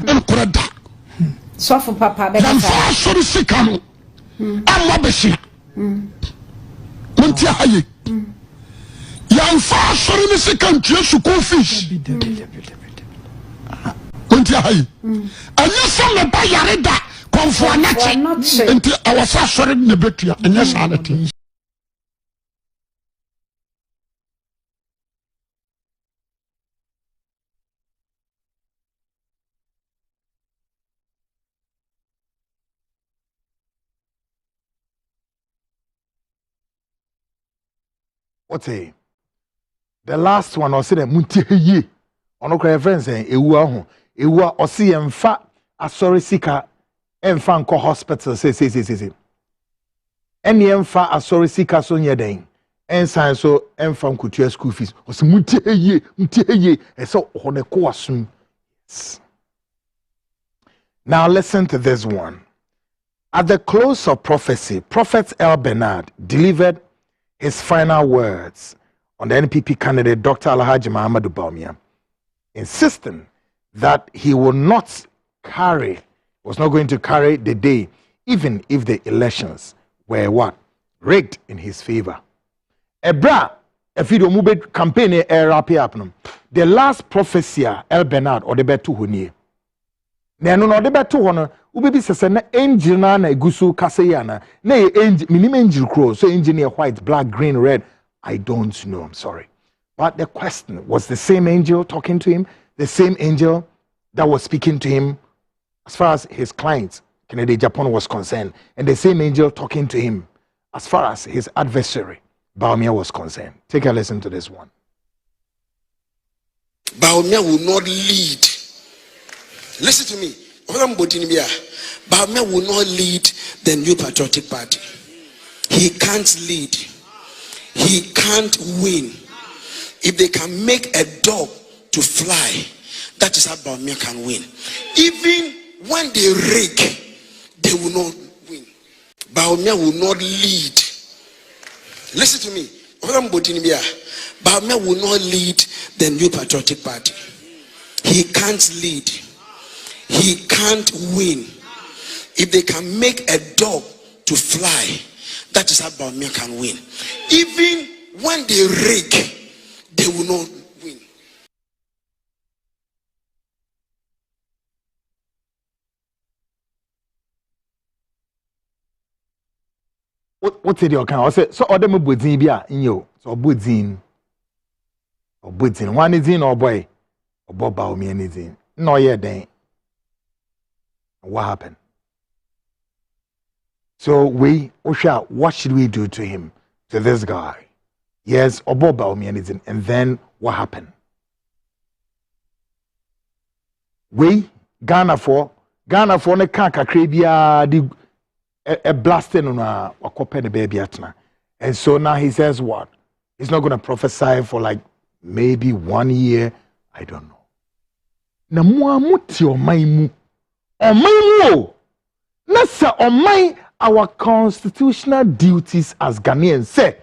en korada so for papa be yam fa sori sika no amma be shi monti haye yam fa sori sika ntue su ko fish and you from the Bayarida come for nothing until our first sorry in the betia and yes, sanity. What's a the last one or say the Munti on our friends saying ewu ewa osi emfa asori sika emfa nko hospital say eni emfa asori sika so nyeden ensan so emfa nkotua school fees osi mutie eso honeko asum. Now listen to this one. At the close of prophecy, Prophet L. Bernard delivered his final words on the NPP candidate Dr. Alhaji Mahamudu Bawumia, insisting that he will not carry was not going to carry the day, even if the elections were what? Rigged in his favor. Ebra, if you don't move campaign the last prophecy El Bernard or the betu huni. Nano no the betu hono ubebi sese na angel na egusu kaseyana na angel minimum angel crow so engineer white, black, green, red. I don't know, I'm sorry. But the question was the same angel talking to him, the same angel that was speaking to him as far as his client, Kennedy Japan, was concerned, and the same angel talking to him as far as his adversary, Bawumia, was concerned. Take a listen to this one. Bawumia will not lead. Listen to me. Bawumia will not lead the New Patriotic Party. He can't lead. He can't win. If they can make a dog to fly, that is how Bawumia can win. Even when they rig, they will not win. Bawumia will not lead. Listen to me. Bawumia will not lead the New Patriotic Party. He can't lead. He can't win. If they can make a dog to fly, that is how Bawumia can win. Even when they rig, they will not win. What's it your kind? I said so. Other me budin bia in you. So budin or budin. One is in or boy or Bob Bawumia is in. No, yeah, then. What happened? So Osha, what should we do to him, to this guy? Yes, Obo Bawumia is in, and then what happened? Ghana for ne kanka kribia di a blasting on a wakope baby atna. And so now he says what? He's not going to prophesy for like maybe 1 year. I don't know. Na muamuti omaimu. Omaimu. Nasa omai our constitutional duties as Ghanaians say.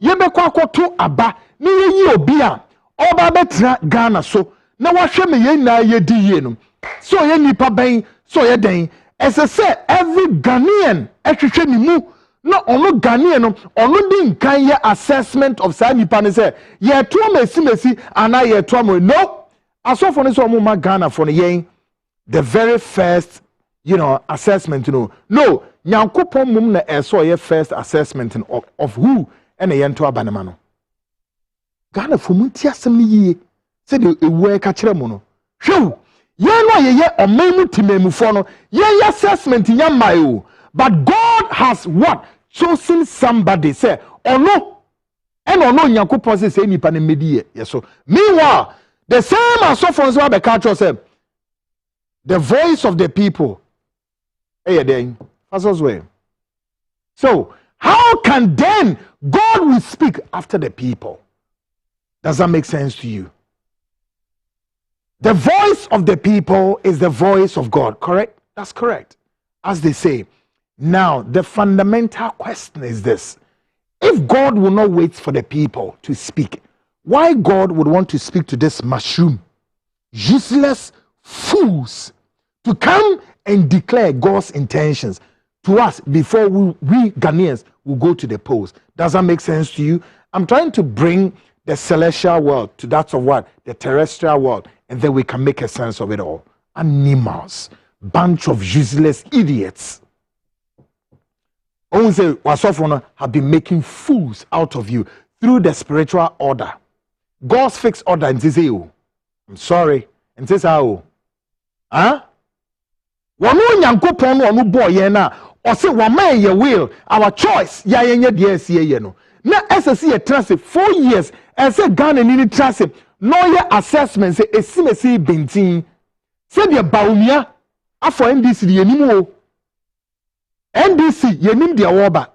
Yebe kwa to aba ni yi obi a oba betra Ghana so na wahwe me ye na ye di ye no. So ye nipa ben so ye den. As I say, every Ghanaian ehwehwe ni mu no ono Ghanaian no ono di nkan ye assessment of sa nipa ne say ye to mesi ana ye to mo no asofo ne so mo ma Ghana for yen the very first assessment no nyankopon mum na eso ye first assessment of who and yen to abanema no Ghana for munti asem ni yie say the ewe ka kire mo no hwew ye no ye omemu timemu fo no ye assessment nya mai but God has what chosen somebody say ono and ono nyankopon say nipa na medi ye so meanwhile the same asofo so be ka say the voice of the people so how can then God will speak after the people? Does that make sense to you? The voice of the people is the voice of God, correct? That's correct. As they say. Now, the fundamental question is this. If God will not wait for the people to speak, why God would want to speak to this mushroom, useless fools, to come and declare God's intentions to us before we Ghanaians will go to the polls? Does that make sense to you? I'm trying to bring the celestial world to that of what? The terrestrial world. And then we can make a sense of it all. Animals. Bunch of useless idiots. Onse Wasofona have been making fools out of you through the spiritual order. God's fixed order and say, I'm sorry. And says, how? Huh? Wanu nyankopon wanu boy ye na o se wa man ye will our choice ya yenye de asie ye no na SSC ye trust 4 years and say Ghana ni trust no ye assessment say esimesi bentin say de Bawumia afọ NDC de yenim o NDC yenim de awoba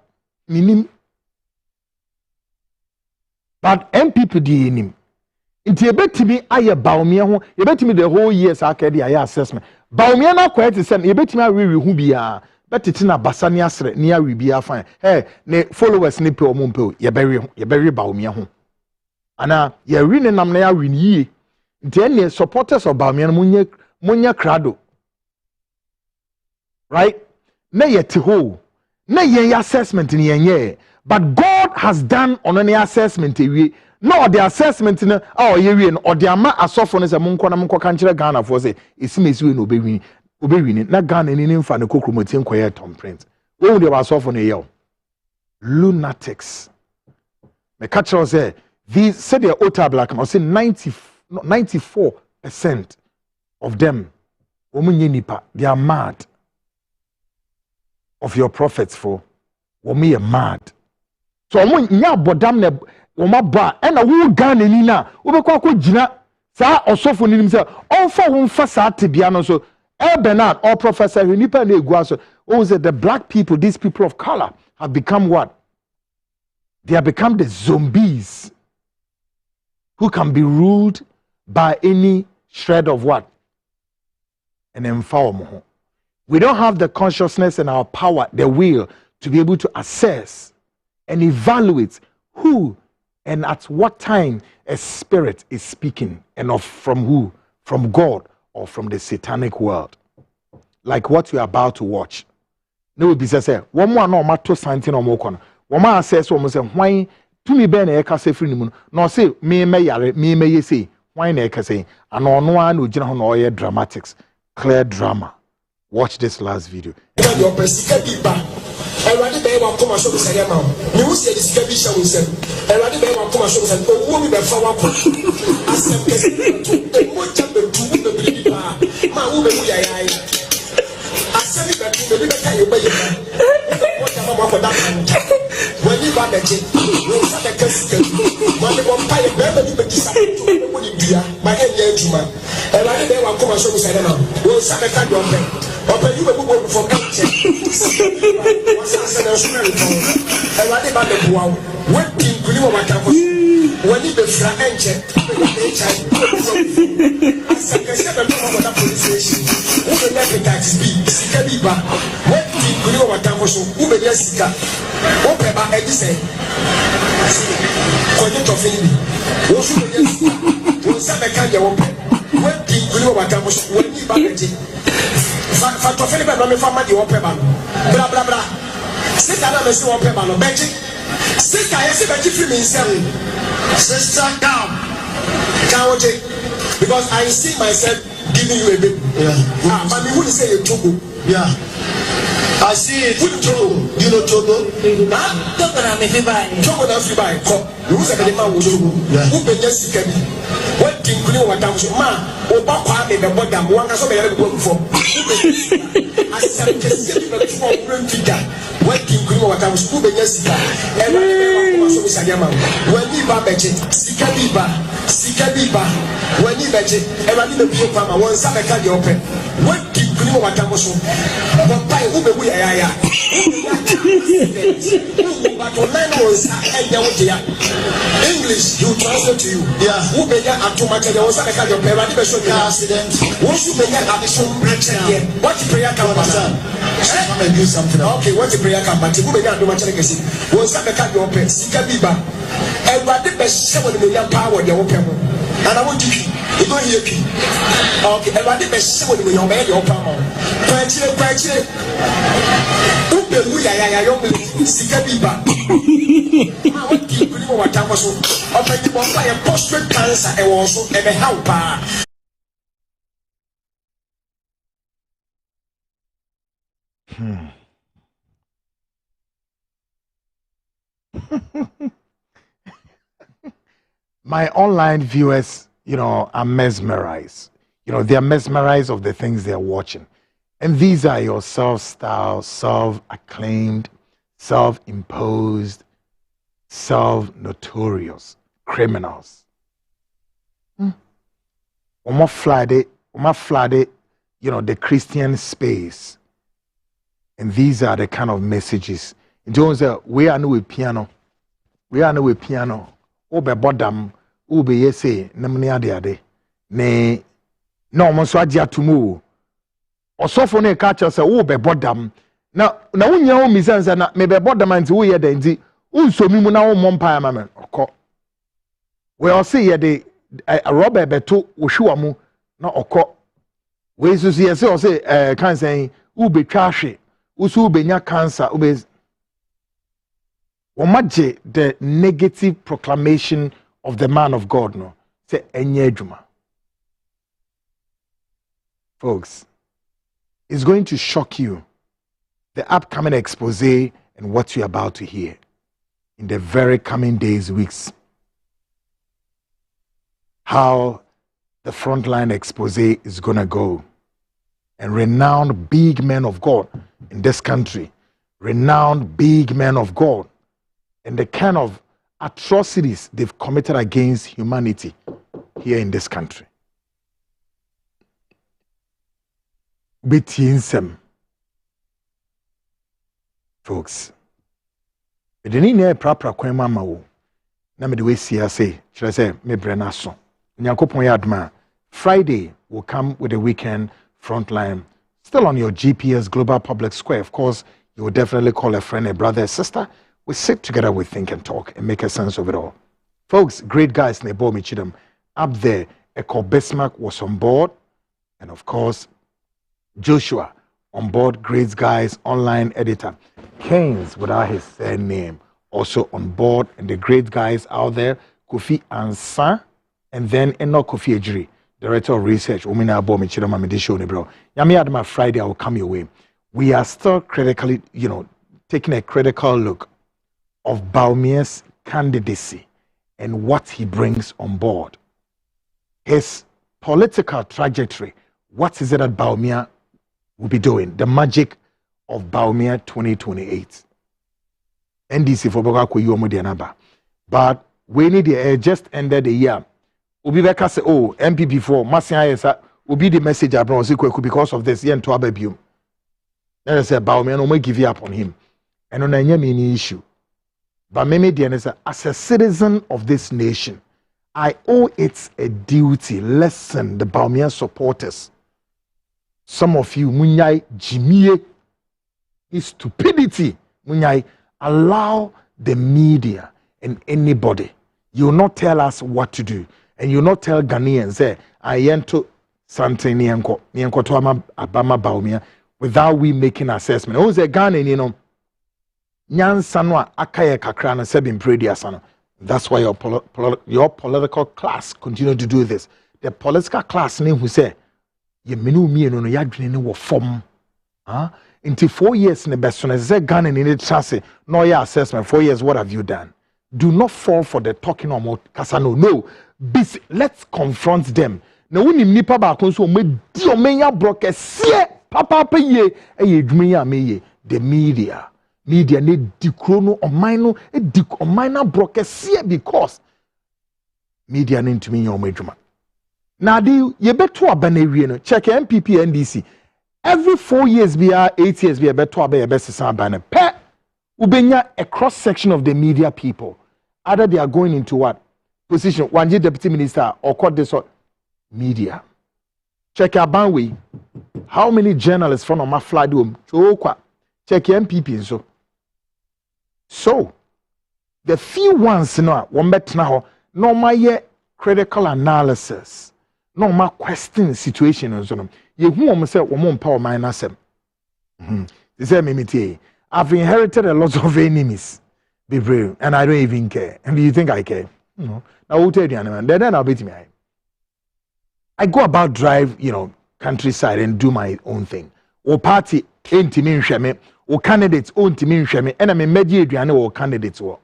ninim but MPP de yenim nti ebetimi aye Bawumia ho ebetimi the whole years akade aye assessment Bawumia na kwete sen ebetimi awewe hu bia betiti na basani asre ne awe bia fan ne followers ne pe omompe ye beri Bawumia ho ana ye ri ne nam na ya wi yie nti ene supporters of Bawumia no munya krado right? Na yet ho. Na yen assessment in yen. But God has done on any assessment. No, the assessment in oh ye or the ama asofo ne se monko na monko kan kire Ghana for say esimesi we no obewini na Ghana ni nfa ne kokromoti nkoye Tom Prince. Wo de asofo ne ye lunatics. Me catch us say these said the Ota Black and say 94% of them women nipa they are mad of your prophets for women are mad. So when nya bodam ne woma ba e na wo Ghana ni na wo be kwa gina sa osofo ni nim say onfa wo mfa sa tebia no so Bernard or Professor nipa na egu aso o say the black people, these people of color have become what? They have become the zombies who can be ruled by any shred of what? An empowerment. We don't have the consciousness and our power, the will, to be able to assess and evaluate who and at what time a spirit is speaking, and from who? From God or from the satanic world. Like what we are about to watch. No be say, one more no matter something or more corner. One more says almost say, why to me ben e ka se free ni mu no say me yare me ye say why na e ka say and on one no gina ho no ye dramatics, clear drama. Watch this last video. Everybody be able to come and show me say ma. Me who say this can be show me say. Everybody be able to come and show me say owo mi be fa wa ko. Asem kesi to mo cha be tu be bi ba. Ma wo be mu ya ya. Asem be tu be ka ye ba ye ba. Mo cha ma ko da kan. When you ba meje, we sa the kesi. Mo le bon pa ye be be ti sa to mo ni bia. Ma enye aduma. Everybody be able to come and show me say ma. We sa be ka do be. Open you will go for culture. What's the story? And what about the wow? What team could you want to have? When you be French, I said, I police station. Who will never tax be? Sikadiba. What team could you want to have? Who will just Sika? Open my head, say. For you to feel me. Who should be just? Who said I can't open? What team could you want to have? When you buy it. For Prophetic, I'm not from the open man. Blah blah blah. Sister, I'm a open man. Benji. Sister, I see Benji free himself. Sister, come. Because I see myself giving you a bit. Yeah. But me wouldn't say you Togo. Yeah. I see it. Who Togo? You know Togo? Huh? Togo na me buy. Togo na free buy. You say the man was Togo. Who be just sick? What thing could you want to do? Man, Oba Kwame the bottom. One can so be able to go for. I said, just get the two of them figure. What thing could you want to do? Who be just sick? Everybody was so Sayama. When you buy budget, Sikadiba. When you budget, everybody be a farmer. One summer can you open. What thing could you want to do? But by who be we are. But online was English, you translate to you. Yeah. Who be at too much of the kind of accident. Once you make an addition, what prayer can I'm going to do something. Okay, what's the prayer can but who be at too much of the case? Was that the kind of open? Sikabiba. Everybody best 7 million power, the open. And I want you don't hear me. Okay, everybody best 7 million bed, your power. Practice. Sikabiba. What keep you what I was open the one by a prostate cancer and also a helper. My online viewers, are mesmerized. They are mesmerized of the things they are watching. And these are your self-styled, self-acclaimed, self-imposed, self-notorious criminals. Uma flooded, the Christian space. And these are the kind of messages. Jones, we are no with piano. Obe bodam, ube yese, namni ade. Ne, no, monso adia tumu. Osofo ne kacha se ube bodam. Na unya o misanza na mebe bodam anti uye de nti. Unsomi mu na o mompa mama. Oko. We all see ye de robe beto ohwa mu na oko. We susu ye se o se kan sen ube twahwe usu ubenya cancer ube womaje the negative proclamation of the man of God no say enye adwuma. Folks, it's going to shock you, the upcoming expose and what you're about to hear in the very coming days, weeks. How the Frontline expose is going to go. And renowned big men of God in this country, renowned big men of God, and the kind of atrocities they've committed against humanity here in this country. Betinsem, folks. The name proper kwema mawo. Na me de we see say, should I say me brena so. Nyankopon yadma. Friday will come with the weekend Frontline. Still on your GPS Global Public Square. Of course, you will definitely call a friend, a brother, a sister. We sit together, we think and talk and make a sense of it all. Folks, great guys in Nebo Michidam. Up there, Eko Bismarck was on board. And of course, Joshua on board, great guys, online editor. Keynes, without his name, also on board. And the great guys out there, Kofi Ansa, and then Enoch Kofi Ejiri, director of research. Umina Abo Michidam Amidisho Nebro. Yami Adama Friday, I will come your way. We are still critically, taking a critical look of Bawumia's candidacy and what he brings on board. His political trajectory. What is it that Bawumia will be doing? The magic of Bawumia 2028. NDC for Bogako Yomudianaba. But we need just ended the year. Ubi Beka say, oh, MPP for Masia will be the message because of this year to Ababium. Then I said, Bawumia no more give you up on him. And on any issue. But Meme Dianesa, as a citizen of this nation, I owe it a duty. Listen, the Bawumia supporters. Some of you, Munyai Jimie, is stupidity. Munyai, allow the media and anybody. You will not tell us what to do. And you will not tell Ghanaians, say, I ento something nienko to Abama Bawumia without we making assessment. Who's a Ghanaian, Nyansanwa Akaya Kakrana Sebin Prediasano. That's why your political class continue to do this. The political class name who say, ye menu me no yadwene wo fom into 4 years in the best one say Ghana in the chance no your assessment 4 years what have you done. Do not fall for the talking about kasano. No, let's confront them. Na woni nipa ba kon so me di o menya broke sie papa ye e dwuma me the media ne di krono oman no e di oman na broke sie because media ne ntumi nya o madwuma. Now, you better abana check MPP NDC. Every 4 years, 8 years, be a better best banner. Pe ubenya a cross section of the media people. Either they are going into what position? One deputy minister or court this or media. Check your bandway. How many journalists from my flag room? Check your MPP so the few ones now one bet now no my critical analysis. No ma question situation and so on. You who say woman power minus them. They say me I've inherited a lot of enemies. Be brave, and I don't even care. And do you think I care? No. I will tell you, man. Then I'll beat me. I go about drive, countryside and do my own thing. Or party ain't me shame, or candidates own to me shame, and I'm a mediator or candidates. So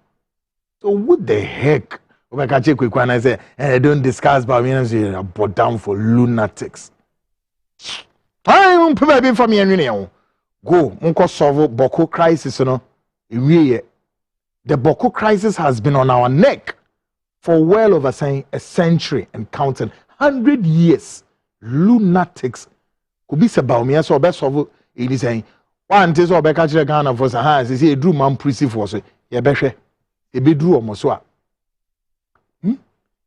what the heck? I say, and I don't discuss Bawumia. I brought down for lunatics. I'm preparing for me and go. Munko solve Boko crisis. The Boko crisis has been on our neck for well over a century and counting 100 years. Lunatics. Could be Bawumia so best solve it is saying one is or back at Ghana for the hands. Is a drew man prissy for so. Yeah, beshe. A be drew almost.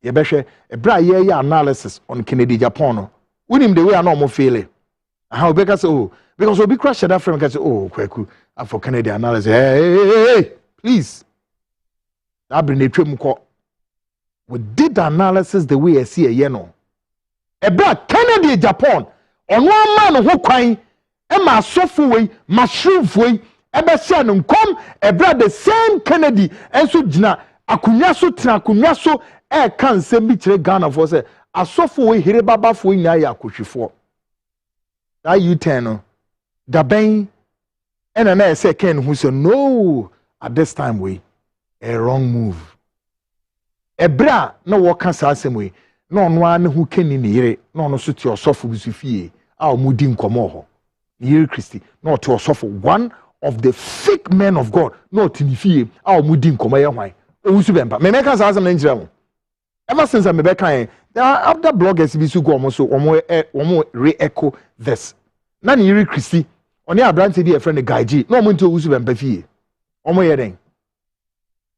You better a bra analysis on Kennedy Japan. With him the way I normal feel. How because because we'll be crushed that from say, Kweku, for Kennedy analysis. Hey, please. That bring the trim court. We did the analysis the way I see a A bra Kennedy Japan on one man who crying Emma asofo we mushroom we ebe sia no nkom ebra the same Kennedy enso gina akunwa so tena akunwa so e kan nsem bi kire Ghana for say asofo we here babafo nya ya akohwefo that U10 no da ben ena na say Ken who say no at this time we a wrong move ebra na wo kan sa asem we na ono an hu Kenny ne yire na ono so ti osofo bi so fie a omudi nkomo ho Yiri Christi, not to suffer one of the fake men of God, not in the fee, our mudding come away. Oh, Subempa, may make us as an angel. Ever since I'm back, there are other bloggers be so go almost so more re-echo this. None Yiri Christi, on your branch, dear friend, the guy G, no one to Subempa fee. On my heading.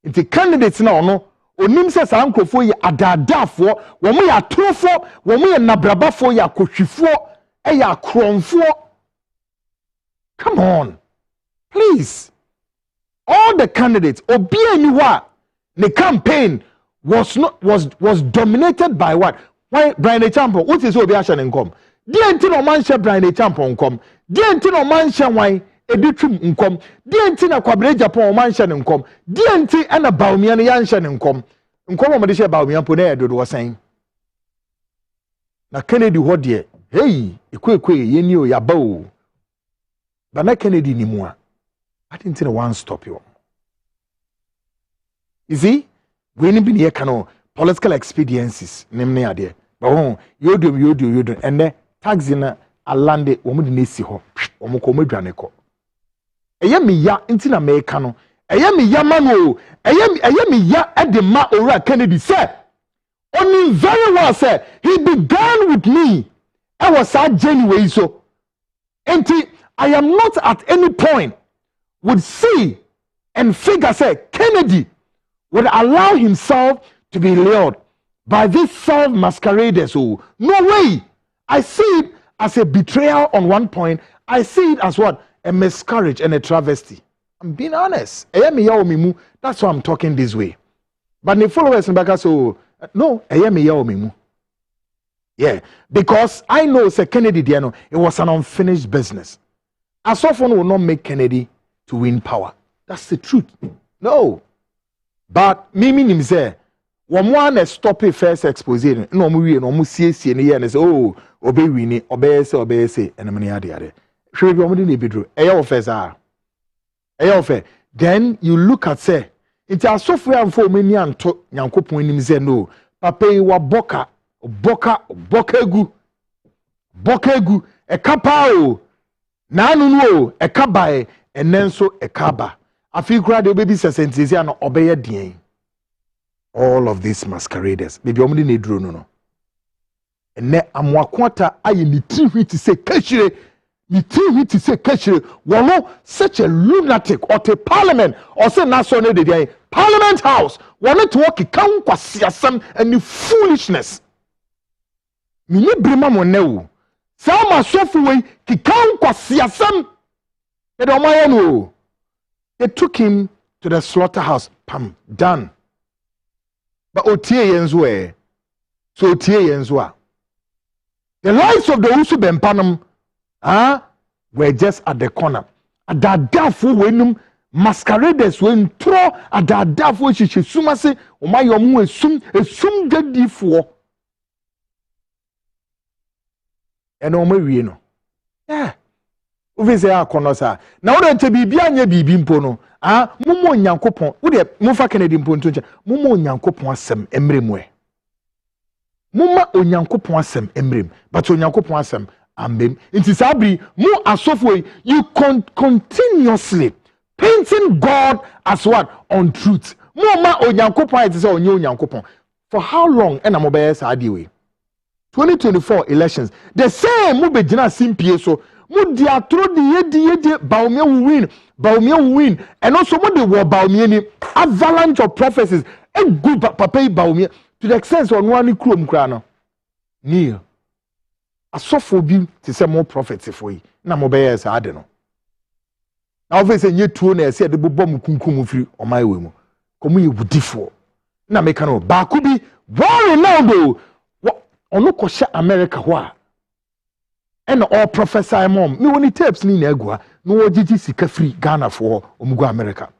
If the candidates now, no, or names as uncle for you are da for, when we are two for, when we are nabraba for ya coachy for, a ya cron for. Come on, please. All the candidates, Obi Eniwa, the campaign was dominated by what? Why Brian Echampo? What is Obi Ashan income? DNT no mancha Brian Echampo income. DNT no mancha why Edutrim income. DNT na Kwabre Japan mancha income. DNT and a Bawumia Yanshan income. Income of the Bawumia Pone was saying. Na Kennedy what dear? Hey, yenio yabo. But na Kennedy ni more. I didn't know one stop you. You see, we need be here political expediencies. Name ne ade. But you do, and then tax in a lande woman nisi ho. Omoko medwane ko. Eye me ya inti na me ka no. Eye me ya mano. Eye me ya edema ora Kennedy say. Only very well say he began with me. I was so genuine so. Enti I am not at any point would see and figure say Kennedy would allow himself to be lured by this self-masqueraders. Oh, no way. I see it as a betrayal on one point. I see it as what? A miscarriage and a travesty. I'm being honest. That's why I'm talking this way. But the followers in back so no, yeah, because I know say Kennedy Diano, it was an unfinished business. As often will not make Kennedy to win power. That's the truth. No. But Mimi Nimze, one stop it first Exposé. No movie, no see and say, oh, obey Winnie, obey say, and many other. Should be only be true. Then you look at say, it's a software and for many and to Yankopon Nimze no. Papa wa boka gu, a kapao. Nanu a kabae and then so a kaba. I feel glad the baby says and obey a dien. All of these masqueraders, maybe only need drone no. And ne amwakwata I need to say kashire. Need to say kashire. Walo such a lunatic or to parliament or say national day parliament house. Want to walk a count kwasiasam and the foolishness. Mini brima mo newu. Sama software ki kan kwasiasam. They took him to the slaughterhouse. Pam, done. But otie yenzwe. So otie yenzwa. The lives of the Usu Bempanum were just at the corner. At that dafu wenum masqueraders when throw at that dafu she sumase umayomu esum gadi for. And we no. Yeah. Uvi say akonosa. Na wo de bibia anya bibi mpo no. Mumo nyankopon. Wo de mufa Kennedy mpo ntonche. Mumo nyankopon asem emrem we. Mumma onyankopon asem emrem. But onyankopon asem ambem. Inti sabri mu asofo you continuously painting God as what? On truth. Mumma onyankopon it say onye onyankopon. For how long ena mo be say adi we? 2024 elections. The same mu be gina simpie so mu dia tro de yedi Bawumia will win and also mu de wo Bawumia ni avalanche of prophecies e good papa Bawumia to the extent on one krom kra no near asofo bi to say more prophets for yi na mo be yes ade no na obviously nye tuo na ese de bobom kunkum firi omai we mu komu ye wudifo na meka no ba ku bi worry now do ono ko sha America ho a and all Professor Mom. Me only tapes ni negua. No GG sika free Ghana for Omugo America.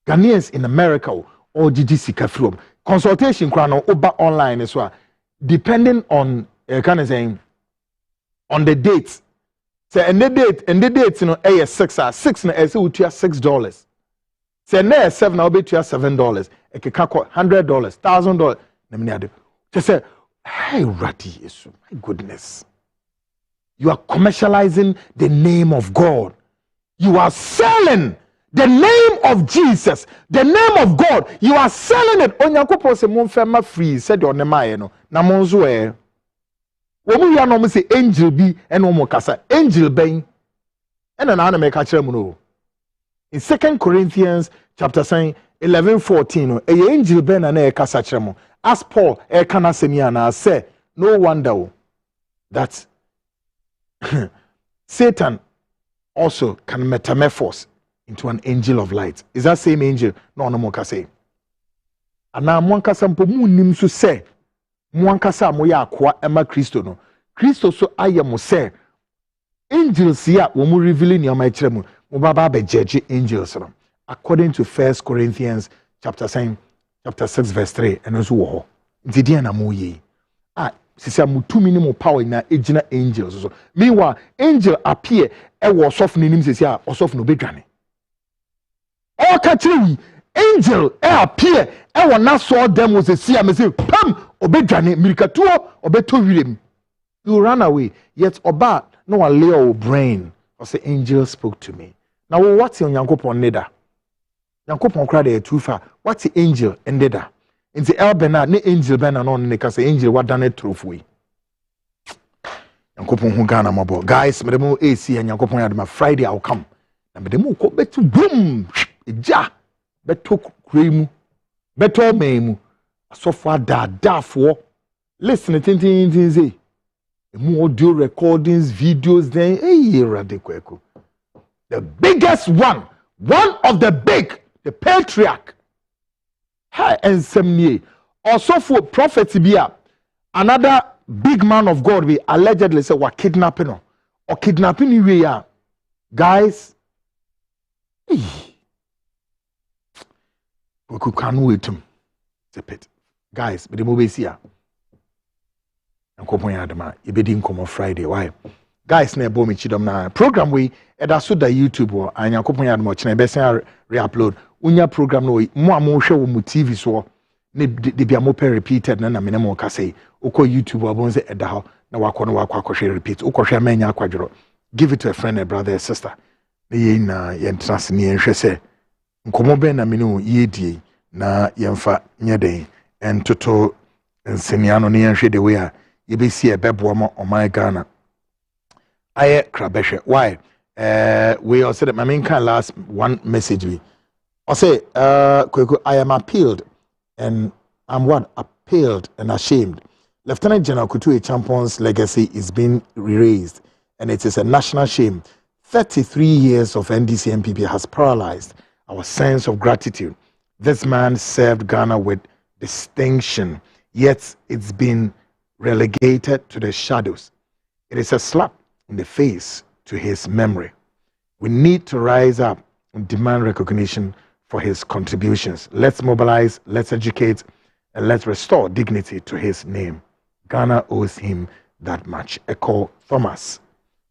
Ghanaians in America or GG sika free. Consultation krano oba online as well. Depending on kind of saying on the date. Say and the date you know a 6 na say we $6. Say na 7 na be $7. E ke ka $100, $1,000 na me ade. Say hey Rati Yesu, my goodness. You are commercializing the name of God. You are selling the name of Jesus, the name of God. You are selling it. Onyankopon se mon fema free said your name no. Na monzo e. Womu ya no mo say angel bi e no mo kasa. Angel ben. E na na make kire mu no. In 2 Corinthians chapter 11:14 no, e angel ben na e kasa kire mu. As Paul e kana semia na say no wonder that Satan also can metamorphose into an angel of light. Is that same angel? No more can say. And now mwankasa mpo munim so say mwankasa moya akwa ema Kristo no. Kristo so aye mo say angels ya wo mu revealing your my chire mu mo baba be judge angels no. According to 1 Corinthians chapter 6 verse 3 and also wo ho. Nti na mo ye. Sisa mutumi ni mo power na ejina angels so. Meanwhile angel appear e wo sof ni nim sisia osof no bedwane. O ka kire angel e appear e wo na so dem wo sisia me say pam obedwane mirikatuo obeto wirem. You run away yet oba no one lay your brain or say angel spoke to me. Now what's your Nyankopon neda? Nyankopon kra dey too far. What's the angel endeda? In the Bernard, ne angel Bernard on the case angel what done it truthfully. Yankopon who Ghana mabo. Guys, madamo AC and Yankopon had my Friday I'll come. Na madamo ko betu boom. Ja beto kremu. Beto memu. So far da for. Listen tin say. More audio recordings, videos then hey radical. The biggest one of the big, the patriarch. And Semnie also for prophet Bia, another big man of God we allegedly say were kidnapping or kidnapping we are guys. We can't wait him. It's a pit. Guys, but the movie is here. And come on, Adama, you be didn't come on Friday. Why? Guys, ne bomi chidom na program we edaso da YouTube or anya kopon Adama chine be sen re-upload. Unya program no mo amhwe wo mu TV so ne de bia mo per repeated na me mo ka say ukọ YouTube abon say eda ho na wakọ repeat ukọ manya akwadworo. Give it to a friend, a brother, a sister. Ne ye na ye trans ne nhwe say nkomo be na me no ye die na ye mfa nye den entoto nsenia no ne nhwe de we a ye be see e bebo mo oman Ghana. Aye krabehwe. Why? We also said my main kind last one message we I say, I am appealed and I'm appealed and ashamed. Lieutenant General Kutu Champon's legacy is being erased and it is a national shame. 33 years of NDC MPP has paralyzed our sense of gratitude. This man served Ghana with distinction, yet it's been relegated to the shadows. It is a slap in the face to his memory. We need to rise up and demand recognition for his contributions. Let's mobilize, let's educate, and let's restore dignity to his name. Ghana owes him that much. Echo Thomas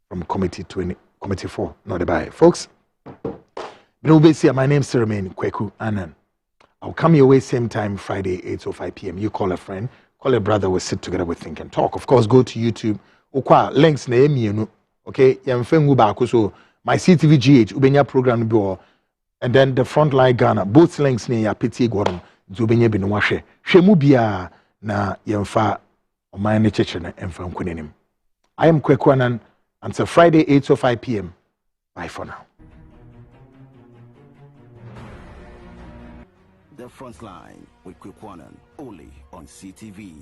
from Committee 4, not the by. Folks, my name is Remain Kweku Anan. I'll come your way same time, Friday, 8:05 p.m. You call a friend, call a brother, we'll sit together, we think and talk. Of course, go to YouTube. Links na emi okay? Yamfengu ba so my CTV ubenya program bi. And then the Frontline Ghana, both links near Piti Gordon, Zubenya Binwashe, Shemubia na Yemfa, or my nature and from Kunenim. I am Kwekwanan until Friday, 8:05 p.m. Bye for now. The Frontline with Kwekwanan, only on CTV.